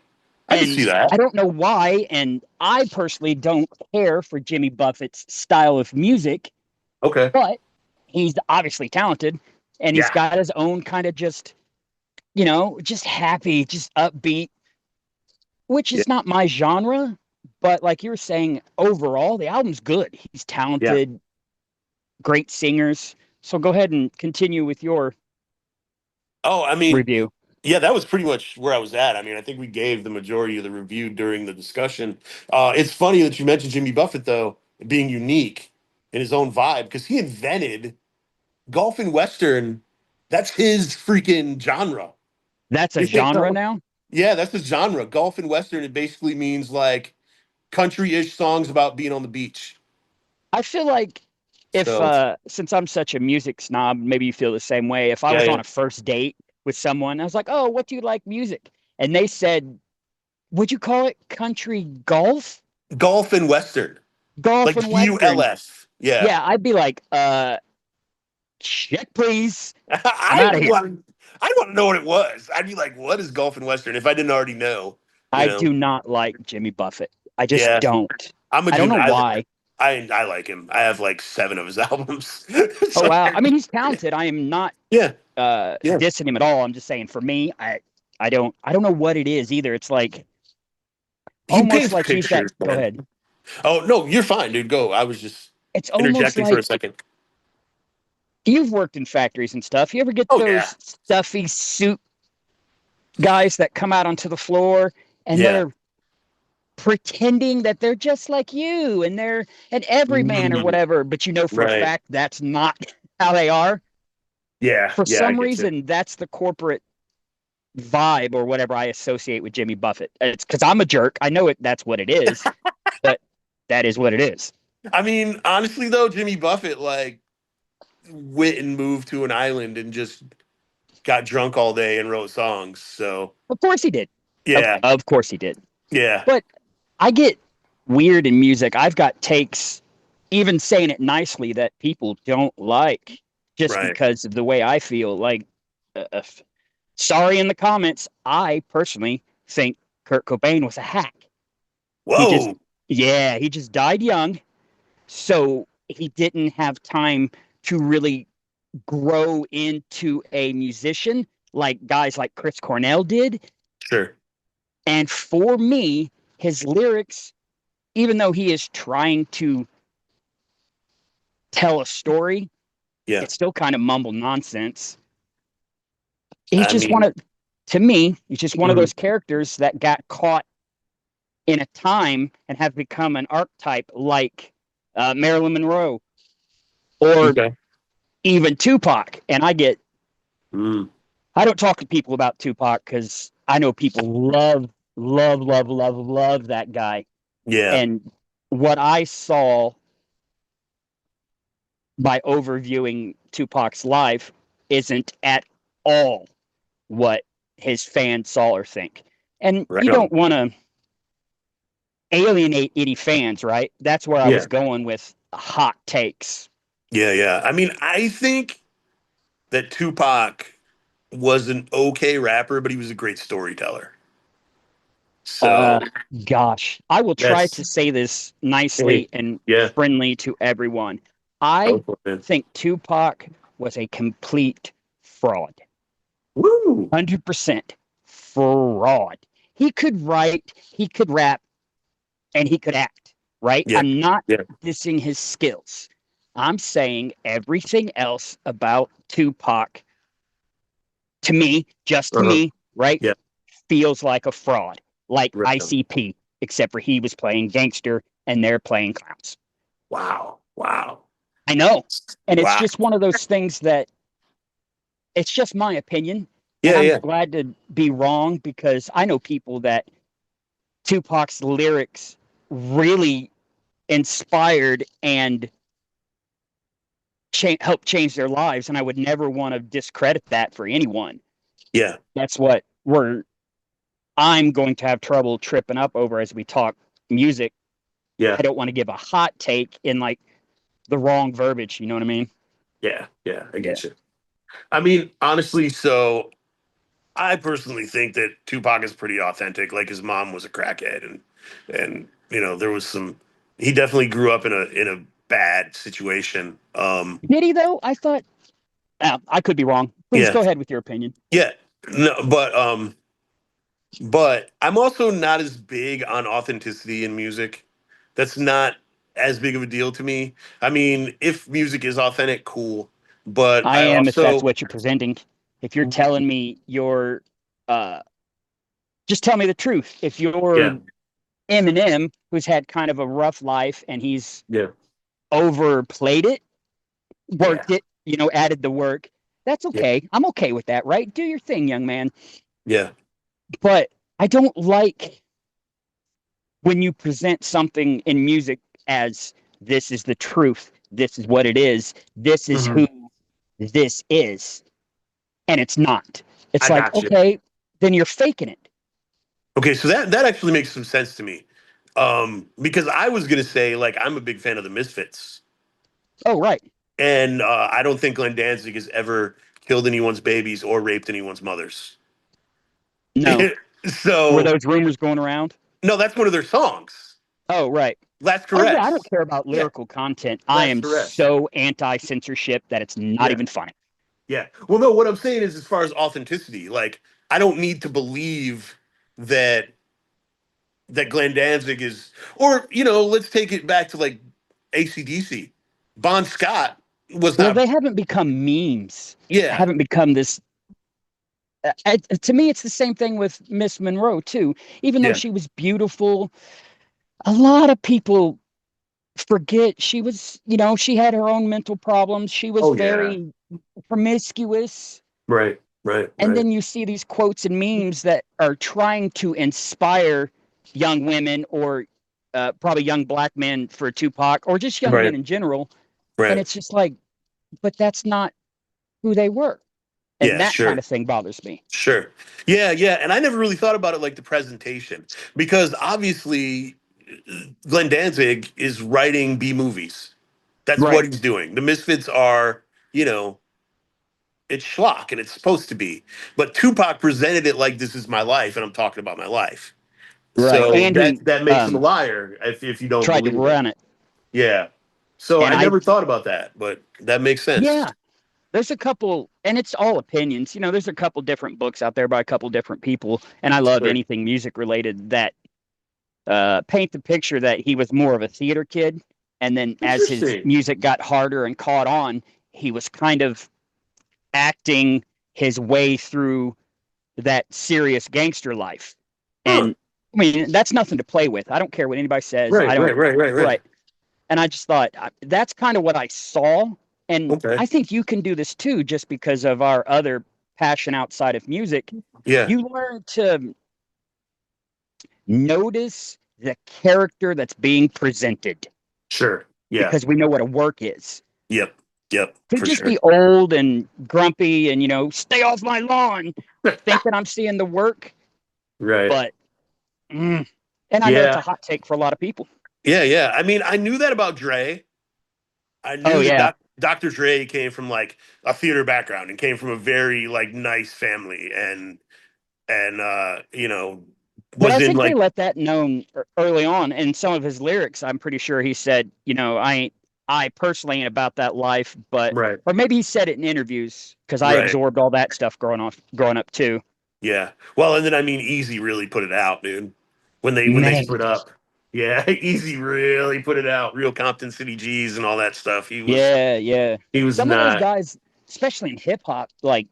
I can see And I that. don't know why. And I personally don't care for Jimmy Buffett's style of music, Okay, but he's obviously talented and he's yeah, got his own kind of just, just happy, just upbeat, which yeah, is not my genre. But like you were saying, overall, the album's good. He's yeah. talented, great singers. So go ahead and continue with your Oh, I mean, review. yeah, that was pretty much where I was at. I mean, I think we gave the majority of the review during the discussion. It's funny that you mentioned Jimmy Buffett, though, being unique in his own vibe, because he invented golf and Western. That's his freaking genre. That's a If they genre call, now. yeah, that's his genre. Golf and Western, it basically means like country-ish songs about being on the beach. I feel like if So, since I'm such a music snob, maybe you feel the same way. If I yeah, was yeah, on a first date with someone. I was like, "Oh, what do you like music?" And they said, "Would you call it country golf? Golf and Western, Golf like and Western?" GULF. Yeah. Yeah, I'd be like, check please. I'm I out of here. want I want to know what it was. I'd be like, what is golf and Western if I didn't already know, you I know? do not like Jimmy Buffett. I just Yeah. don't. I'm a I don't Jim. know why. I like him. I have like 7 of his albums. Oh So, wow. I mean, he's talented. I am not yeah, yeah. dissing him at all. I'm just saying for me, I don't know what it is either. It's like He almost paints like he's that pictures, go man. ahead. Oh no, you're fine, dude. Go. I was just It's almost interjecting for a like second. you've worked in factories and stuff. You ever get Oh yeah, those stuffy suit guys that come out onto the floor and yeah. they're pretending that they're just like you and they're an everyman or Mm, whatever, but you know for a right. fact that's not how they are. Yeah, For yeah. I some get you. reason, that's the corporate vibe or whatever I associate with Jimmy Buffett. It's because I'm a jerk. I know that's what it is, but that is what it is. I mean, honestly though, Jimmy Buffett like went and moved to an island and just got drunk all day and wrote songs. So Of course he did. Of, yeah, of course he did. yeah. But I get weird in music. I've got takes, even saying it nicely, that people don't like just Right. because of the way I feel. Like, uh, sorry in the comments. I personally think Kurt Cobain was a hack. He just, Whoa. yeah, he just died young. So he didn't have time to really grow into a musician like guys like Chris Cornell did. Sure. And for me, his lyrics, even though he is trying to tell a story, Yeah. it's still kind of mumble nonsense. He's I just one mean, of, to me, he's just one of mhm. those characters that got caught in a time and have become an archetype like Marilyn Monroe or Okay. even Tupac. And Mm. I don't talk to people about Tupac because I know people love that guy. Yeah. And what I saw by overviewing Tupac's life isn't at all what his fans saw or think. And Right you on. don't want to alienate any fans, right? That's where I was Yeah. going with hot takes. Yeah. Yeah. I mean, I think that Tupac was an okay rapper, but he was a great storyteller. Uh, So gosh, I will try that's to say this hey, nicely and yeah. friendly to everyone. Go I for it, man. think Tupac was a complete fraud. Woo. 100% fraud. He could write, he could rap, and he could act, right? Yeah. I'm not Yeah. dissing his skills. I'm saying everything else about Tupac, to me, just to Uh-huh. me, right, Yeah. feels like a fraud, like Right on. ICP, except for he was playing gangster and they're playing clowns. Wow. Wow. I know. And it's Wow. just one of those things that it's just my opinion. And Yeah. I'm Yeah. glad to be wrong because I know people that Tupac's lyrics really inspired and helped change their lives. And I would never want to discredit that for anyone. Yeah. That's what I'm going to have trouble tripping up over as we talk music. Yeah. I don't want to give a hot take in like the wrong verbiage. You know what I mean? Yeah. Yeah. I Yeah. get you. I mean, honestly, so I personally think that Tupac is pretty authentic. Like his mom was a crackhead, and there was some. He definitely grew up in a bad situation. Did he though? I thought I could be wrong. Please Yeah, go ahead with your opinion. yeah. No, but I'm also not as big on authenticity in music. That's not as big of a deal to me. I mean, if music is authentic, cool. But I I am if that's also, what you're presenting. If you're telling me you're uh just tell me the truth. If you're yeah, Eminem, who's had kind of a rough life and he's yeah, overplayed it, yeah, worked it, added the work, that's yeah, okay. I'm okay with that, right? Do your thing, young man. yeah. But I don't like when you present something in music as this is the truth, this is what it is, this is Mhm. who this is, and it's not. It's I like, got you. okay, then you're faking it. Okay, so that actually makes some sense to me. Because I was gonna say, like, I'm a big fan of the Misfits, Oh, right. and I don't think Glenn Danzig has ever killed anyone's babies or raped anyone's mothers. No. Were So those rumors going around? no, that's one of their songs. Oh, right. Last Oh, yeah. I don't Caress. care about Yeah, lyrical content. I Last am Caress. so anti censorship that it's not Yeah, even funny. yeah. Well, no, what I'm saying is, as far as authenticity, like, I don't need to believe that Glenn Danzig is, or let's take it back to like ACDC. Bon Scott was Well, not. they haven't become memes, Yeah, haven't become this. To me, it's the same thing with Miss Monroe, too. Even though yeah. she was beautiful, a lot of people forget she was, she had her own mental problems. She was Oh yeah. very promiscuous. Right, right, And right, then you see these quotes and memes that are trying to inspire young women or probably young black men for Tupac or just young men right, in general. And right. it's just like, but that's not who they were. And Yeah, that kind sure, of thing bothers me. sure. Yeah, yeah. And I never really thought about it like the presentation, because obviously Glenn Danzig is writing B movies. That's what Right. he's doing. The Misfits are, you know, it's schlock, and it's supposed to be. But Tupac presented it like, this is my life, and I'm talking about my life. Right. So And he that makes him a liar if you don't tried to believe it. run it. Yeah. So And I I, never thought about that, but that makes sense. yeah, there's a couple, and it's all opinions. There's a couple different books out there by a couple different people. And I love Sure. anything music related that paint the picture that he was more of a theater kid. And then as his Interesting. music got harder and caught on, he was kind of acting his way through that serious gangster life. Huh. And I mean, that's nothing to play with. I don't care what anybody says. I Right, don't, right, right, right, right. right. And I just thought that's kind of what I saw. And Okay. I think you can do this too, just because of our other passion outside of music. Yeah, You learn to notice the character that's being presented sure. Yeah. because we know what a work is. Yep. Yep. To For just sure. be old and grumpy and, stay off my lawn, thinking I'm seeing the work. Right. But, mm, and I know it's Yeah. a hot take for a lot of people. Yeah, yeah. I mean, I knew that about Dre. I Oh, knew that yeah. Dr. Dre came from like a theater background and came from a very like nice family, and But was I in think they like let that known early on in some of his lyrics. I'm pretty sure he said, I personally ain't about that life, but, right, or maybe he said it in interviews because I right. absorbed all that stuff growing up too. Yeah. Well, and then I mean, Easy really put it out, dude. When they Man, split up. Yeah, Easy really put it out. Real Compton City G's and all that stuff. yeah, yeah. He was Some of those not. guys, especially in hip hop, like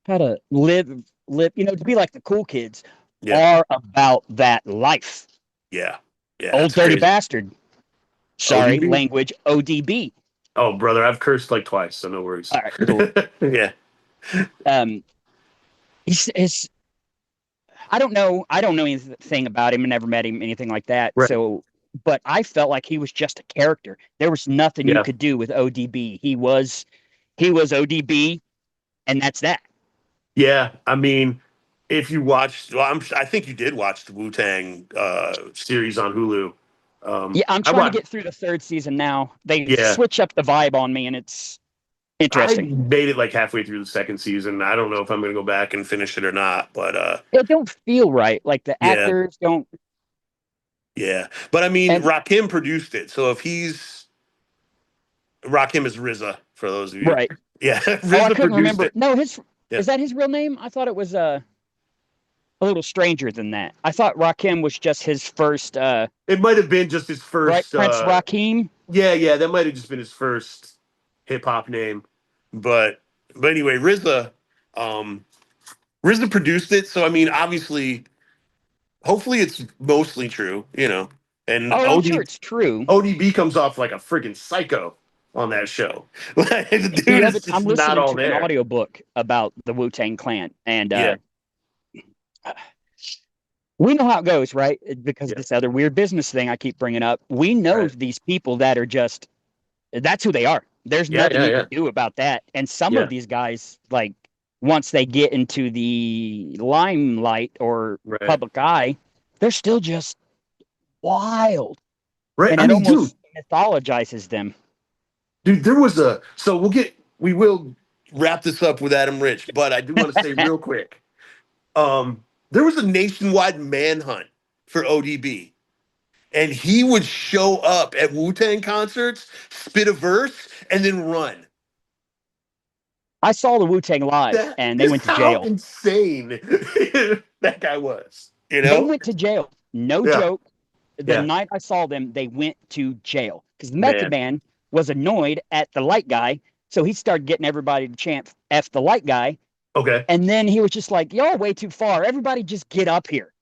how to live, to be like the cool kids, Yeah, are about that life. yeah, yeah. Old It's dirty crazy. bastard. Sorry, ODB. language. ODB. Oh, brother, I've cursed like twice, so no worries. All right, cool. Yeah. Um, he's I don't know anything about him and never met him, anything like that. Right. So, but I felt like he was just a character. There was nothing you Yeah. could do with ODB. He was ODB, and that's that. Yeah. I mean, if you watched, well, I think you did watch the Wu Tang series on Hulu. Yeah, I'm I trying to watched. get through the third season now. They Yeah. switch up the vibe on me, and it's I interesting. made it like halfway through the second season. I don't know if I'm going to go back and finish it or not, but It don't feel right. Like the yeah, actors don't. yeah. But I mean, And Rakim produced it, so if he's Rakim is RZA for those of you. right. Yeah, Oh, I RZA couldn't produced remember. it. No, his Yeah, is that his real name? I thought it was a little stranger than that. I thought Rakim was just his first. it might have been just his Right, first. Prince Rakim. Yeah, yeah, that might have just been his first hip hop name. But anyway, um, RZA produced it, so I mean, obviously, hopefully, it's mostly true, And Oh, I'm sure it's true. ODB comes off like a freaking psycho on that show. Like, the dude Yeah, is but just I'm not listening all to an there. audiobook about the Wu-Tang Clan, and Yeah, we know how it goes, right? Because yeah, this other weird business thing I keep bringing up. We know right. these people that are just that's who they are. There's Yeah, nothing yeah, you yeah, can do about that. And some of yeah, these guys, like once they get into the limelight or Right. public eye, they're still just wild. Right. And I it mean, dude, almost mythologizes them. there was a so we will wrap this up with Adam Rich, but I do want to say real quick. Um, there was a nationwide manhunt for ODB, and he would show up at Wu-Tang concerts, spit a verse, and then run. I saw the Wu Tang live That and they is went to how jail. insane that guy was. You They know? went to jail. No Yeah. joke. The Yeah. night I saw them, they went to jail because the Method Man. Man was annoyed at the light guy. So he started getting everybody to chant F the light guy. Okay. And then he was just like, y'all way too far. Everybody just get up here.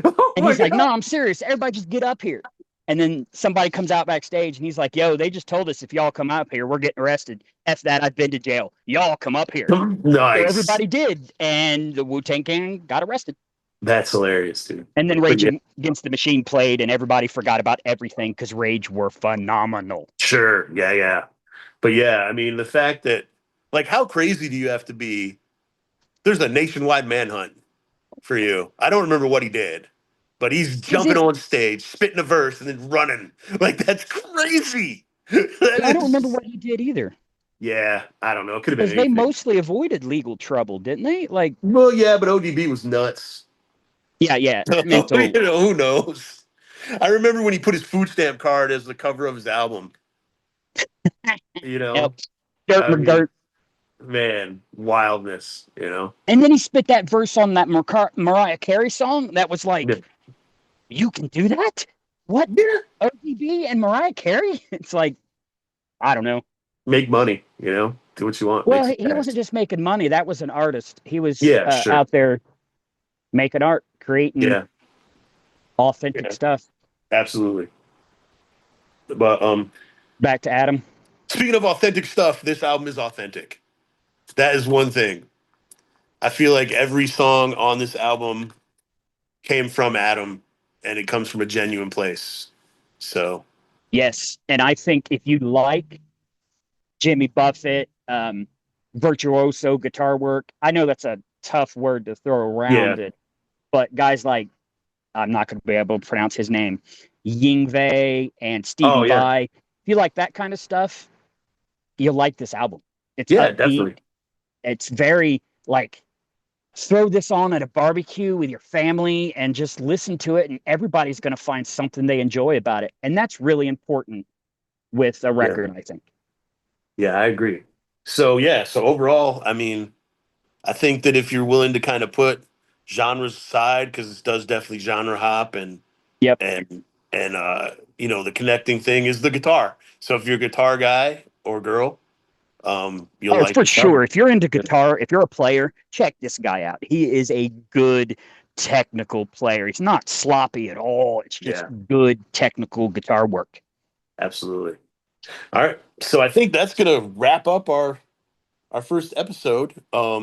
Oh And my he's like, God. no, I'm serious. Everybody just get up here. And then somebody comes out backstage and he's like, yo, they just told us if y'all come up here, we're getting arrested. F that. I've been to jail. Y'all come up here. So Nice. everybody did. And the Wu Tang Gang got arrested. That's hilarious, dude. And then But Rage yeah, Against the Machine played, and everybody forgot about everything because Rage were phenomenal. sure. Yeah, yeah. But yeah, I mean, the fact that, like, how crazy do you have to be? There's a nationwide manhunt for you. I don't remember what he did, but he's Was jumping it? on stage, spitting a verse, and then running. Like, that's crazy. That Yeah, I don't remember is, what he did either. yeah, I don't know. It could have been Because they anything. mostly avoided legal trouble, didn't they? Like, Well, yeah, but ODB was nuts. yeah, yeah, So, mental. who knows? I remember when he put his food stamp card as the cover of his album. You Yep, know, dirt I mean, McGirt. man, wildness. And then he spit that verse on that Mariah Carey song that was Yeah, like, you can do that? What? yeah. ODB and Mariah Carey? It's like, I don't know. Make money. Do what you want. Make Well, some he cash. wasn't just making money. That was an artist. He was Yeah, sure. out there making art, creating Yeah, authentic yeah, stuff. absolutely. But Back to Adam. speaking of authentic stuff, this album is authentic. That is one thing. I feel like every song on this album came from Adam, and it comes from a genuine place. So Yes. And I think if you like Jimmy Buffett, virtuoso guitar work, I know that's a tough word to throw yeah. around it, but guys like, I'm not going to be able to pronounce his name, Yingwei and Stevie Oh yeah. Vai. If you like that kind of stuff, you'll like this album. It's Yeah, upbeat. definitely. It's very like throw this on at a barbecue with your family and just listen to it, and everybody's going to find something they enjoy about it. And that's really important with a Yeah. record, I think. Yeah, I agree. So yeah, so overall, I mean, I think that if you're willing to kind of put genres aside, because it does definitely genre hop Yep. and the connecting thing is the guitar. So if you're a guitar guy or girl, you'll Oh, like for this album. sure. If you're into guitar, if you're a player, check this guy out. He is a good technical player. He's not sloppy at all. It's just Yeah, good technical guitar work. absolutely. All right. So I think that's gonna wrap up our first episode.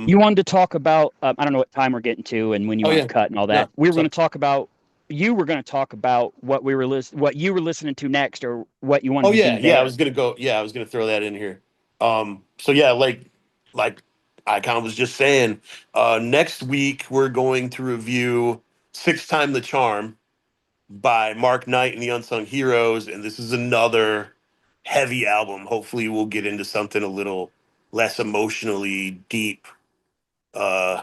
You wanted to talk about, I don't know what time we're getting to and when you Oh want to yeah. cut and all No. that. We were going So to talk about, you were going to talk about what you were listening to next or what you wanted oh to do yeah, yeah, there. I was gonna throw that in here. So yeah, like I kind of was just saying, next week we're going to review Six Time the Charm by Mark Knight and the Unsung Heroes, and this is another heavy album. Hopefully we'll get into something a little less emotionally deep uh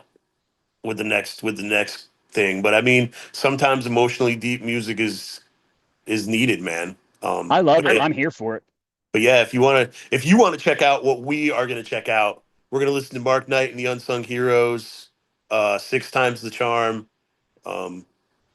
with the next thing. But I mean, sometimes emotionally deep music is needed, man. I love But it. yeah, I'm here for it. but yeah, if you want to check out what we are gonna check out, we're gonna listen to Mark Knight and the Unsung Heroes, Six Times the Charm. Um,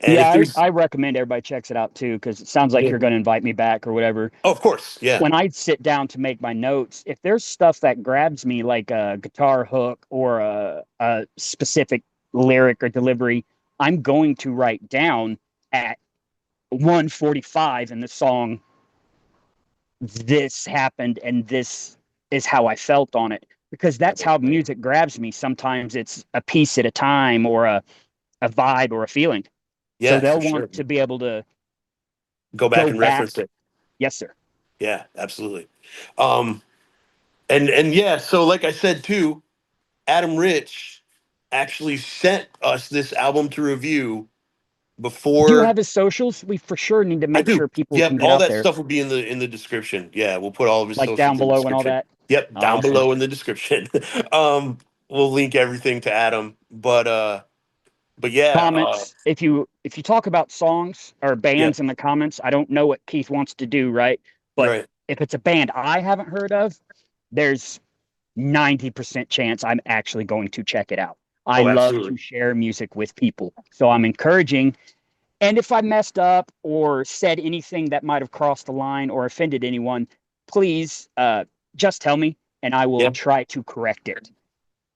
and Yeah, if there's I recommend everybody checks it out too because it sounds like yeah. you're going to invite me back or whatever. Oh, of course, yeah, When I sit down to make my notes, if there's stuff that grabs me, like a guitar hook or a specific lyric or delivery, I'm going to write down at 1:45 in the song, this happened and this is how I felt on it. Because that's how music grabs me. Sometimes it's a piece at a time or a vibe or a feeling. So yeah, for they'll sure. want to be able to Go back go and reference back. it. Yes, sir. Yeah, absolutely. Um, and yeah, so like I said too, Adam Rich actually sent us this album to review Do you before. have his socials? We for sure need to I make do. sure people Yep, can get all out that there, stuff will be in the description. Yeah, we'll put all of his like socials down in the below and all description. that. Yep, down Awesome. below in the description. We'll link everything to Adam. But yeah, Comments. If you talk about songs or yeah, bands in the comments, I don't know what Keith wants to do, right? But right. if it's a band I haven't heard of, there's 90% chance I'm actually going to check it out. I Oh, love to absolutely. share music with people. So I'm encouraging. And if I messed up or said anything that might have crossed the line or offended anyone, please just tell me and I will Yeah, try to correct it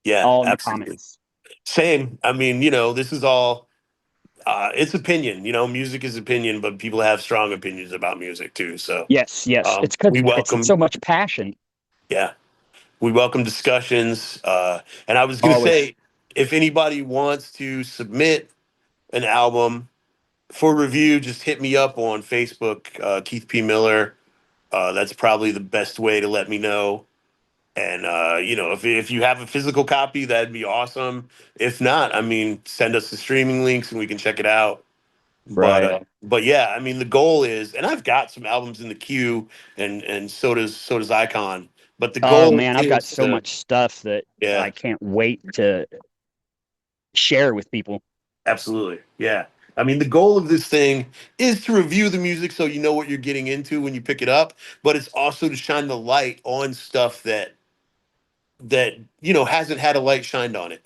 yeah, all in the absolutely. comments. Same. I mean, this is all it's opinion. Music is opinion, but people have strong opinions about music too. So Yes, yes. It's we because it's welcome, so much passion. yeah, we welcome discussions. And I was gonna Always. say, if anybody wants to submit an album for review, just hit me up on Facebook, Keith P. Miller. That's probably the best way to let me know. And if you have a physical copy, that'd be awesome. If not, I mean, send us the streaming links and we can check it out. But Right. but yeah, I mean, the goal is, and I've got some albums in the queue, and so does Icon. But the Oh goal man, I've got is so to, much stuff that yeah, I can't wait to share with people. absolutely, yeah. I mean, the goal of this thing is to review the music so you know what you're getting into when you pick it up, but it's also to shine the light on stuff that hasn't had a light shined on it.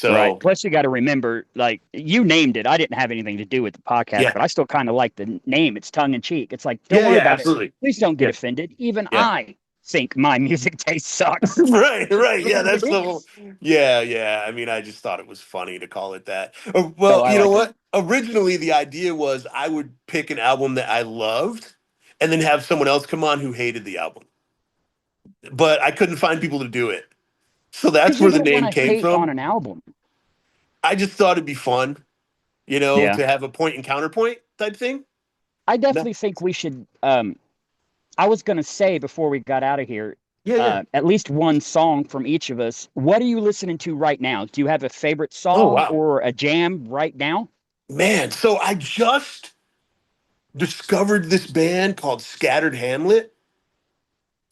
Right. So Plus, you got to remember, like you named it. I didn't have anything to do with the podcast, yeah, but I still kind of like the name. It's tongue in cheek. It's like, don't yeah, worry yeah, about it. absolutely, Please don't get yeah, offended. Even yeah. I think my music taste sucks. Right, right. Yeah, that's the whole. Yeah, yeah. I mean, I just thought it was funny to call it that. Oh, Well, I you know like it. what? Originally, the idea was I would pick an album that I loved and then have someone else come on who hated the album. But I couldn't find people to do it. So that's Because you where the don't want name to came hate on from. an album. I just thought it'd be fun, Yeah. to have a point and counterpoint type thing. I No. definitely think we should. I was going to say before we got out of here, Yeah, yeah. at least one song from each of us. What are you listening to right now? Do you have a favorite Oh, song wow. or a jam right now? Man, so I just discovered this band called Scattered Hamlet.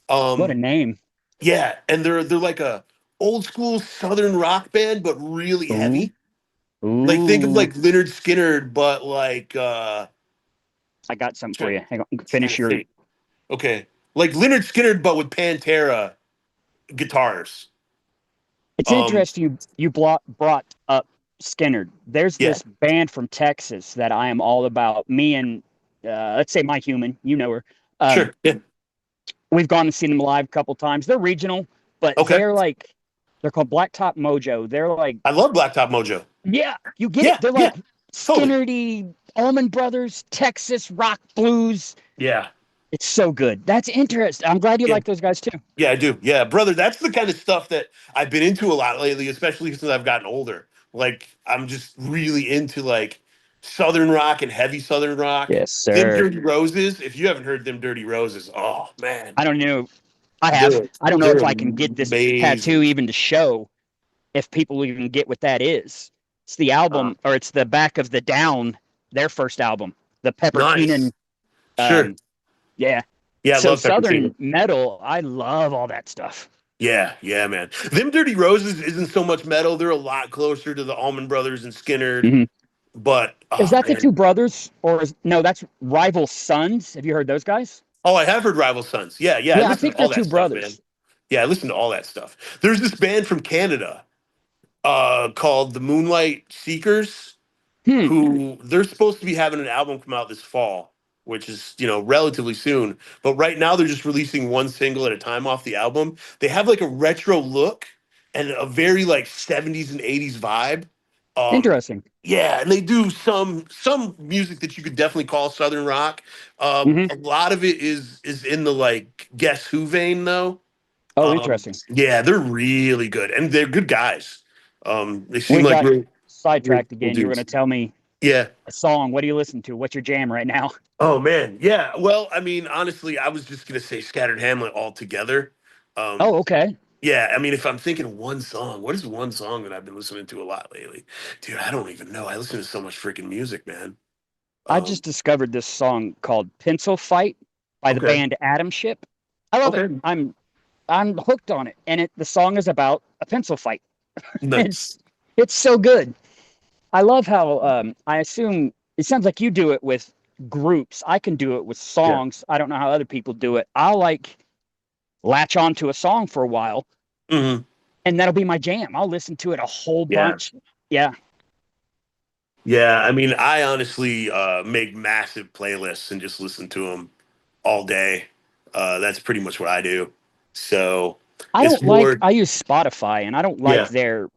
What a Um, name. Yeah, and they're like a old school southern rock band, but really Ooh, heavy. Like think of ooh. like Leonard Skinner, but like I got something for trying, you. Hang on. trying Finish to your. think. Okay, like Leonard Skinner, but with Pantera guitars. It's Um, interesting you brought up Skinner. There's yeah, this band from Texas that I am all about. Me and let's say my human, you know her. Um, sure. Yeah. we've gone and seen them live a couple times. They're regional, but Okay. they're called Blacktop Mojo. They're like, I love Blacktop Mojo. yeah, you get it. Yeah, They're yeah, like totally. Skinnerty, Allman Brothers, Texas rock blues. Yeah, It's so good. That's interesting. I'm glad you yeah, like those guys too. yeah. I do. Yeah, brother. That's the kind of stuff that I've been into a lot lately, especially since I've gotten older. Like I'm just really into like southern rock and heavy southern rock. Yes, Them sir. Dirty Roses. If you haven't heard them Dirty Roses, oh man, I don't know. I have. they're I don't know they're if I can get this tattoo amazing. even to show if people even get what that is. It's the Uh, album, or it's the back of the Down, their first album, the Pepper nice. Keenan. Sure. Yeah. Yeah, I So love Pepper Southern King. metal, I love all that stuff. Yeah, yeah, man. Them Dirty Roses isn't so much metal. They're a lot closer to the Allman Brothers and Skinner. Hmm. But Is oh that the two man. brothers, or no? That's Rival Sons. Have you heard those guys? Oh, I have heard Rival Sons. Yeah, yeah. I Yeah, I listen to think they're all that two stuff, man. brothers. Yeah, I listen to all that stuff. There's this band from Canada called the Moonlight Seekers, Hmm. who they're supposed to be having an album come out this fall, which is, relatively soon. But right now they're just releasing one single at a time off the album. They have like a retro look and a very like 70s and 80s vibe. Um Interesting. yeah, and they do some music that you could definitely call southern rock. Hmm. A lot of it is in the like Guess Who vein though. Oh, interesting. Yeah, they're really good and they're good guys. They seem We like got real, real sidetracked cool again. You were going dudes. to tell me Yeah. a song. What do you listen to? What's your jam right now? Oh man, yeah. Well, I mean, honestly, I was just gonna say Scattered Hamlet altogether. Um, Oh, okay. Yeah, I mean, if I'm thinking one song, what is one song that I've been listening to a lot lately? Dude, I don't even know. I listen to so much freaking music, man. I Um, just discovered this song called Pencil Fight by the okay, band Atom Ship. I love it. okay, I'm hooked on it. And the song is about a pencil fight. It's nice. it's so good. I love how I assume it sounds like you do it with groups. I can do it with Yeah. songs. I don't know how other people do it. I'll like latch on to a song for a while Hmm. and that'll be my jam. I'll listen to it a whole Yeah. bunch. Yeah. Yeah. I mean, I honestly make massive playlists and just listen to them all day. That's pretty much what I do. So I it's don't like more, I use Spotify and I don't like yeah, their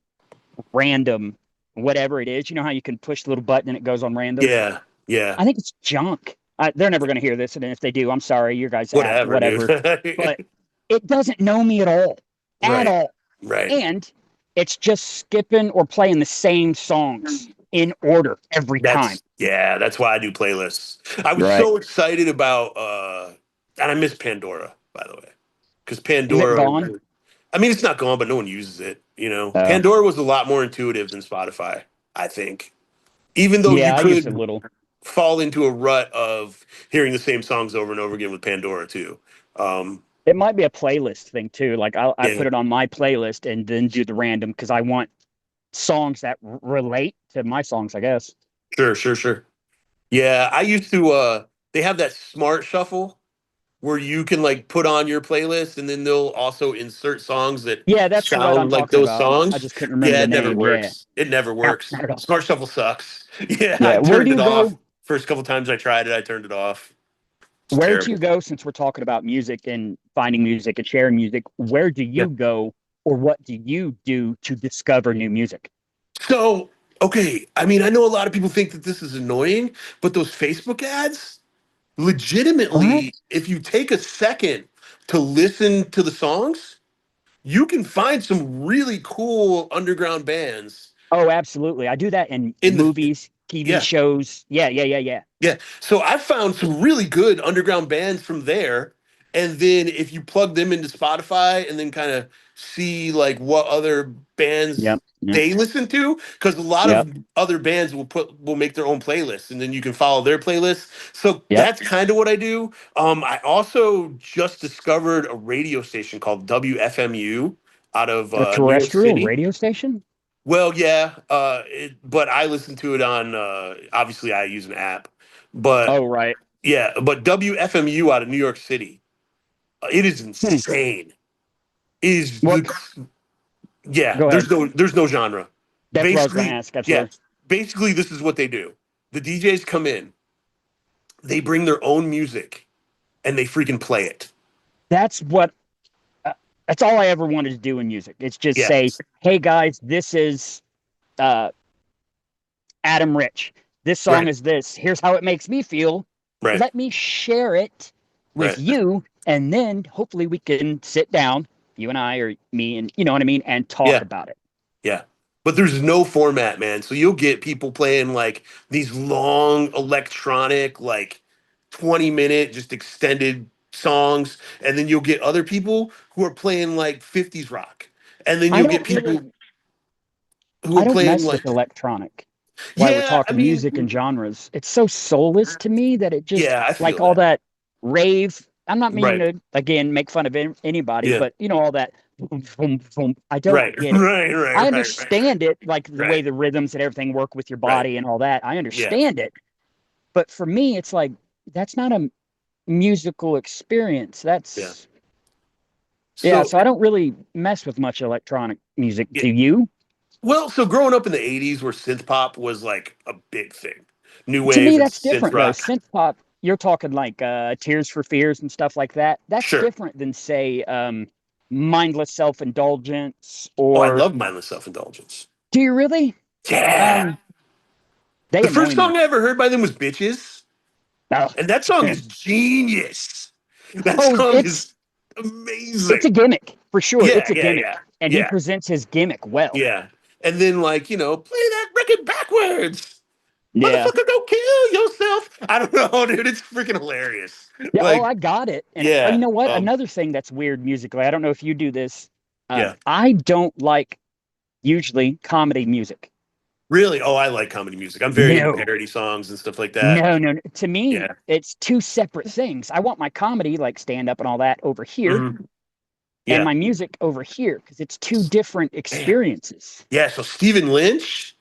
random whatever it is. You know how you can push the little button and it goes on random? yeah, yeah, I think it's junk. They're never going to hear this, and if they do, I'm sorry, your guys' app, whatever, whatever. dude. But it doesn't know me at Right, all, right. and it's just skipping or playing the same songs in order every time. That's why I do playlists. I was Right? so excited about and I miss Pandora, by the way. Because Is it Pandora, gone? I mean, it's not gone, but no one uses it. You know, Oh, Pandora was a lot more intuitive than Spotify, I think. Even though you yeah, I used a could little. fall into a rut of hearing the same songs over and over again with Pandora too. Um, It might be a playlist thing too. Like I yeah, put it on my playlist and then do the random because I want songs that relate to my songs, I guess. sure, sure, sure. Yeah, I used to. They have that smart shuffle where you can like put on your playlist and then they'll also insert songs that Yeah, that's what I'm sound like talking those about. I songs. just couldn't remember Yeah, the it never name. Yeah, works. It never no, works. not at all. Smart Shuffle sucks. Yeah, I Yeah, where do turned you it off. go? First couple times I tried it, I turned it off. It's Where do you terrible. go since we're talking about music and finding music and sharing music? Where do Yeah. you go or what do you do to discover new music? So, okay, I mean, I know a lot of people think that this is annoying, but those Facebook ads, What? legitimately, if you take a second to listen to the songs, you can find some really cool underground bands Oh, absolutely. I do that in in the movies, TV yeah. shows. Yeah, yeah, yeah, yeah. Yeah. So I found some really good underground bands from there. And then if you plug them into Spotify and then kind of see like what other bands Yep, yep, they listen to, because a lot yep, of other bands will make their own playlists and then you can follow their playlists. So yep. that's kind of what I do. I also just discovered a radio station called WFMU out of A New York terrestrial City. radio station? Well, yeah, but I listen to it on obviously I use an app, but Oh, right. yeah, but WFMU out of New York City, it is Hmm. insane. It is What? the yeah, Go ahead. there's no genre. That's what I was going to Basically, ask. I'm yeah, sorry. basically this is what they do. The DJs come in, they bring their own music, and they freaking play it. That's what, uh, that's all I ever wanted to do in music. It's just Yeah, say, hey guys, this is uh, Adam Rich. This song right, is this. Here's how it makes me feel. right, Let me share it with right. you. And then hopefully we can sit down, you and I, or me, and you know what I mean, and talk Yeah. about it. Yeah. But there's no format, man. So you'll get people playing like these long electronic, like 20-minute, just extended songs. And then you'll get other people who are playing like 50s rock. And then I you'll get don't people really, who I are don't playing mess with like, electronic while we're yeah, I talking music and mean, genres. It's so soulless to me that it just, yeah, I like feel all that. that rave. I'm not meaning Right. to, again, make fun of anybody, Yeah. but you know, all that, boom, boom, boom. I don't Right. get it. Right. Right. I Right. Right. understand it, like the way Right. the rhythms and everything work with your Right. body and all that. I Yeah. understand it. But for me, it's like, that's not a musical experience. Yeah. That's, yeah. So, So I don't really mess with much electronic music. yeah. Do you? Well, so growing up in the 80s where synth pop was like a big thing. New To wave me, and that's synth different though. rock. Synth pop, you're talking like Tears for Fears and stuff like that. That's Sure. different than say mindless self-indulgence Oh, I or love mindless self-indulgence. do you really? Yeah. Um, they The first annoy song me. I ever heard by them was Bitches. Oh, And that song is genius. That oh, song it's is it's a amazing. gimmick for sure. Yeah, It's a yeah, gimmick, yeah. and he Yeah, presents his gimmick well. yeah. And then like, play that record backwards. Yeah. Motherfucker, go kill yourself. I don't know, dude. It's freaking hilarious. Yeah. Oh, Like, I got it. And you yeah. know what? Another thing that's weird musically. I don't know if you do this. Yeah. I don't like usually comedy music. Really? Oh, I like comedy music. I'm very into No, parody songs and stuff like that. no, no, no. To me, Yeah. it's two separate things. I want my comedy, like stand up and all that, over here, Hmm. and Yeah. my music over here, because it's two different Damn. experiences. Yeah. So Stephen Lynch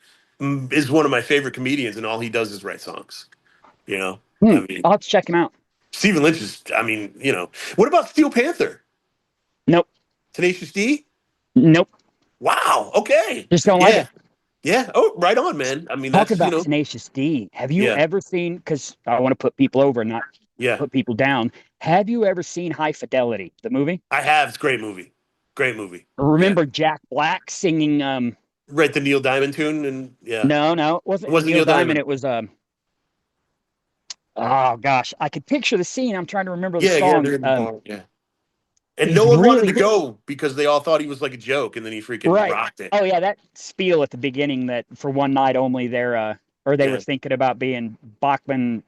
is one of my favorite comedians, and all he does is write songs. You know, Hmm, I mean, I'll have to check him out. Stephen Lynch is, I mean, what about Steel Panther? Nope, Tenacious D? nope. Wow. Okay. Just don't like Yeah. it. Yeah. Oh, right on, man. I mean, Talk that's, about Tenacious D. Have you yeah. ever seen? Because I want to put people over, not Yeah. put people down. Have you ever seen High Fidelity, the movie? I have. It's a great movie. Great movie. Yeah. Remember Jack Black singing? Right. The Neil Diamond tune. And yeah. No, no, it It wasn't wasn't Neil Neil Diamond. Diamond. It was oh gosh, I could picture the scene. I'm trying to remember the Yeah. Yeah. song. They're in the bar. Yeah. And He's no one wanted to really go because they all thought he was like a joke, and then he freaking right. rocked it. Oh yeah, that spiel at the beginning that for one night only they're or they were Yeah. thinking about being Bachman,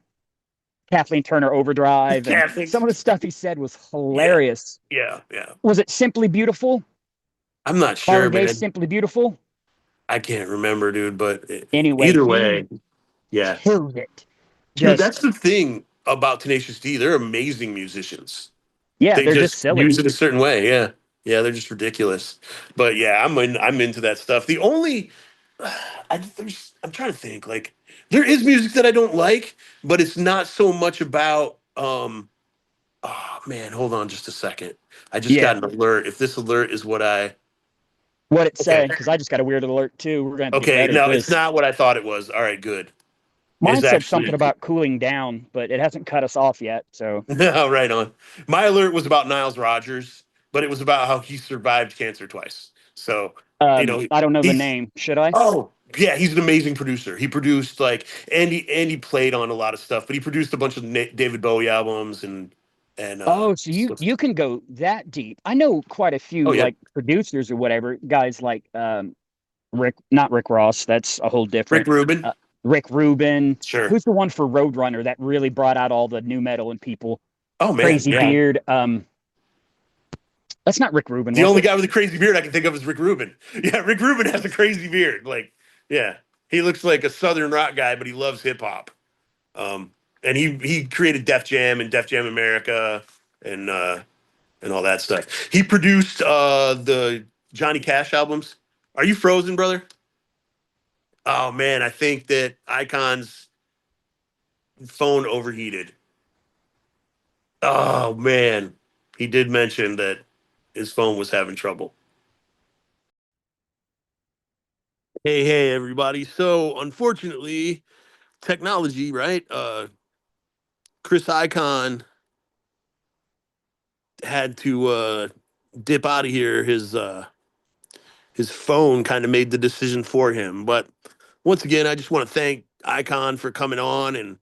Kathleen Turner Overdrive, and Catholic. some of the stuff he said was Yeah. hilarious. Yeah. Yeah. Was it Simply Beautiful? I'm not sure, Marvin Gaye's man. Simply Beautiful? I can't remember, dude. But Anyway, either he way, yeah. killed it. Dude, Just that's the thing about Tenacious D. They're amazing musicians. yeah, They they're just just silly. use it a certain way. Yeah. Yeah, they're just ridiculous. But yeah, I'm into that stuff. The only I'm trying to think, like, there is music that I don't like, but it's not so much about oh man, hold on just a second. I just Yeah. got an alert. If this alert is what I What it Okay. say? Because I just got a weird alert too. We're gonna have to get Okay, better at no, it's this. not what I thought it was. All right, good. Mine It's said something actually about cooling down, but it hasn't cut us off yet. So no, right on. My alert was about Niles Rogers, but it was about how he survived cancer twice. So, you know, I don't know the he's name. Should I? oh yeah, he's an amazing producer. He produced like Andy played on a lot of stuff, but he produced a bunch of David Bowie albums and Oh, so you stuff. you can go that deep. I know quite a Oh few yeah, like producers or whatever guys like Rick, not Rick Ross. That's a whole Rick different. Rubin, Uh, Rick Rubin. sure. Who's the one for Roadrunner that really brought out all the new metal and people? Oh man, Crazy yeah. Beard. That's not Rick Rubin, The was only it? guy with a crazy beard I can think of is Rick Rubin. Yeah, Rick Rubin has a crazy beard. Like, yeah, he looks like a southern rock guy, but he loves hip hop. Um, and he created Def Jam and Def Jam America and uh, and all that stuff. He produced the Johnny Cash albums. Are you frozen, brother? Oh man, I think that Icon's phone overheated. Oh man, he did mention that his phone was having trouble. Hey, everybody. So, unfortunately, technology, right? Chris Icon had to dip out of here. His phone kind of made the decision for him. But once again, I just want to thank Icon for coming on and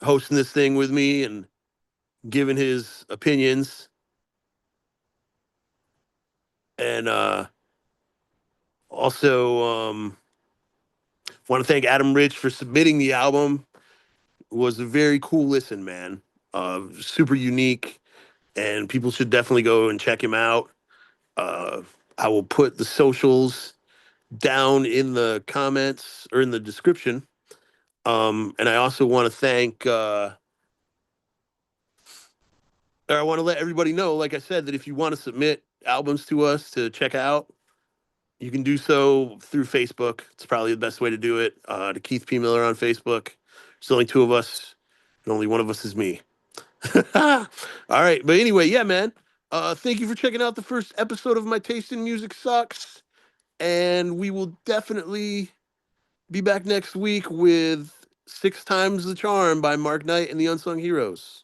hosting this thing with me and giving his opinions. And also want to thank Adam Rich for submitting the album. It was a very cool listen, man. Super unique, and people should definitely go and check him out. Uh, I will put the socials down in the comments or in the description. And I also want to thank, or I want to let everybody know, like I said, that if you want to submit albums to us to check out, you can do so through Facebook. It's probably the best way to do it. To Keith P. Miller on Facebook. There's only two of us, and only one of us is me. All right. But anyway, yeah, man. Thank you for checking out the first episode of My Taste in Music Sucks. And we will definitely be back next week with Six Times the Charm by Mark Knight and the Unsung Heroes.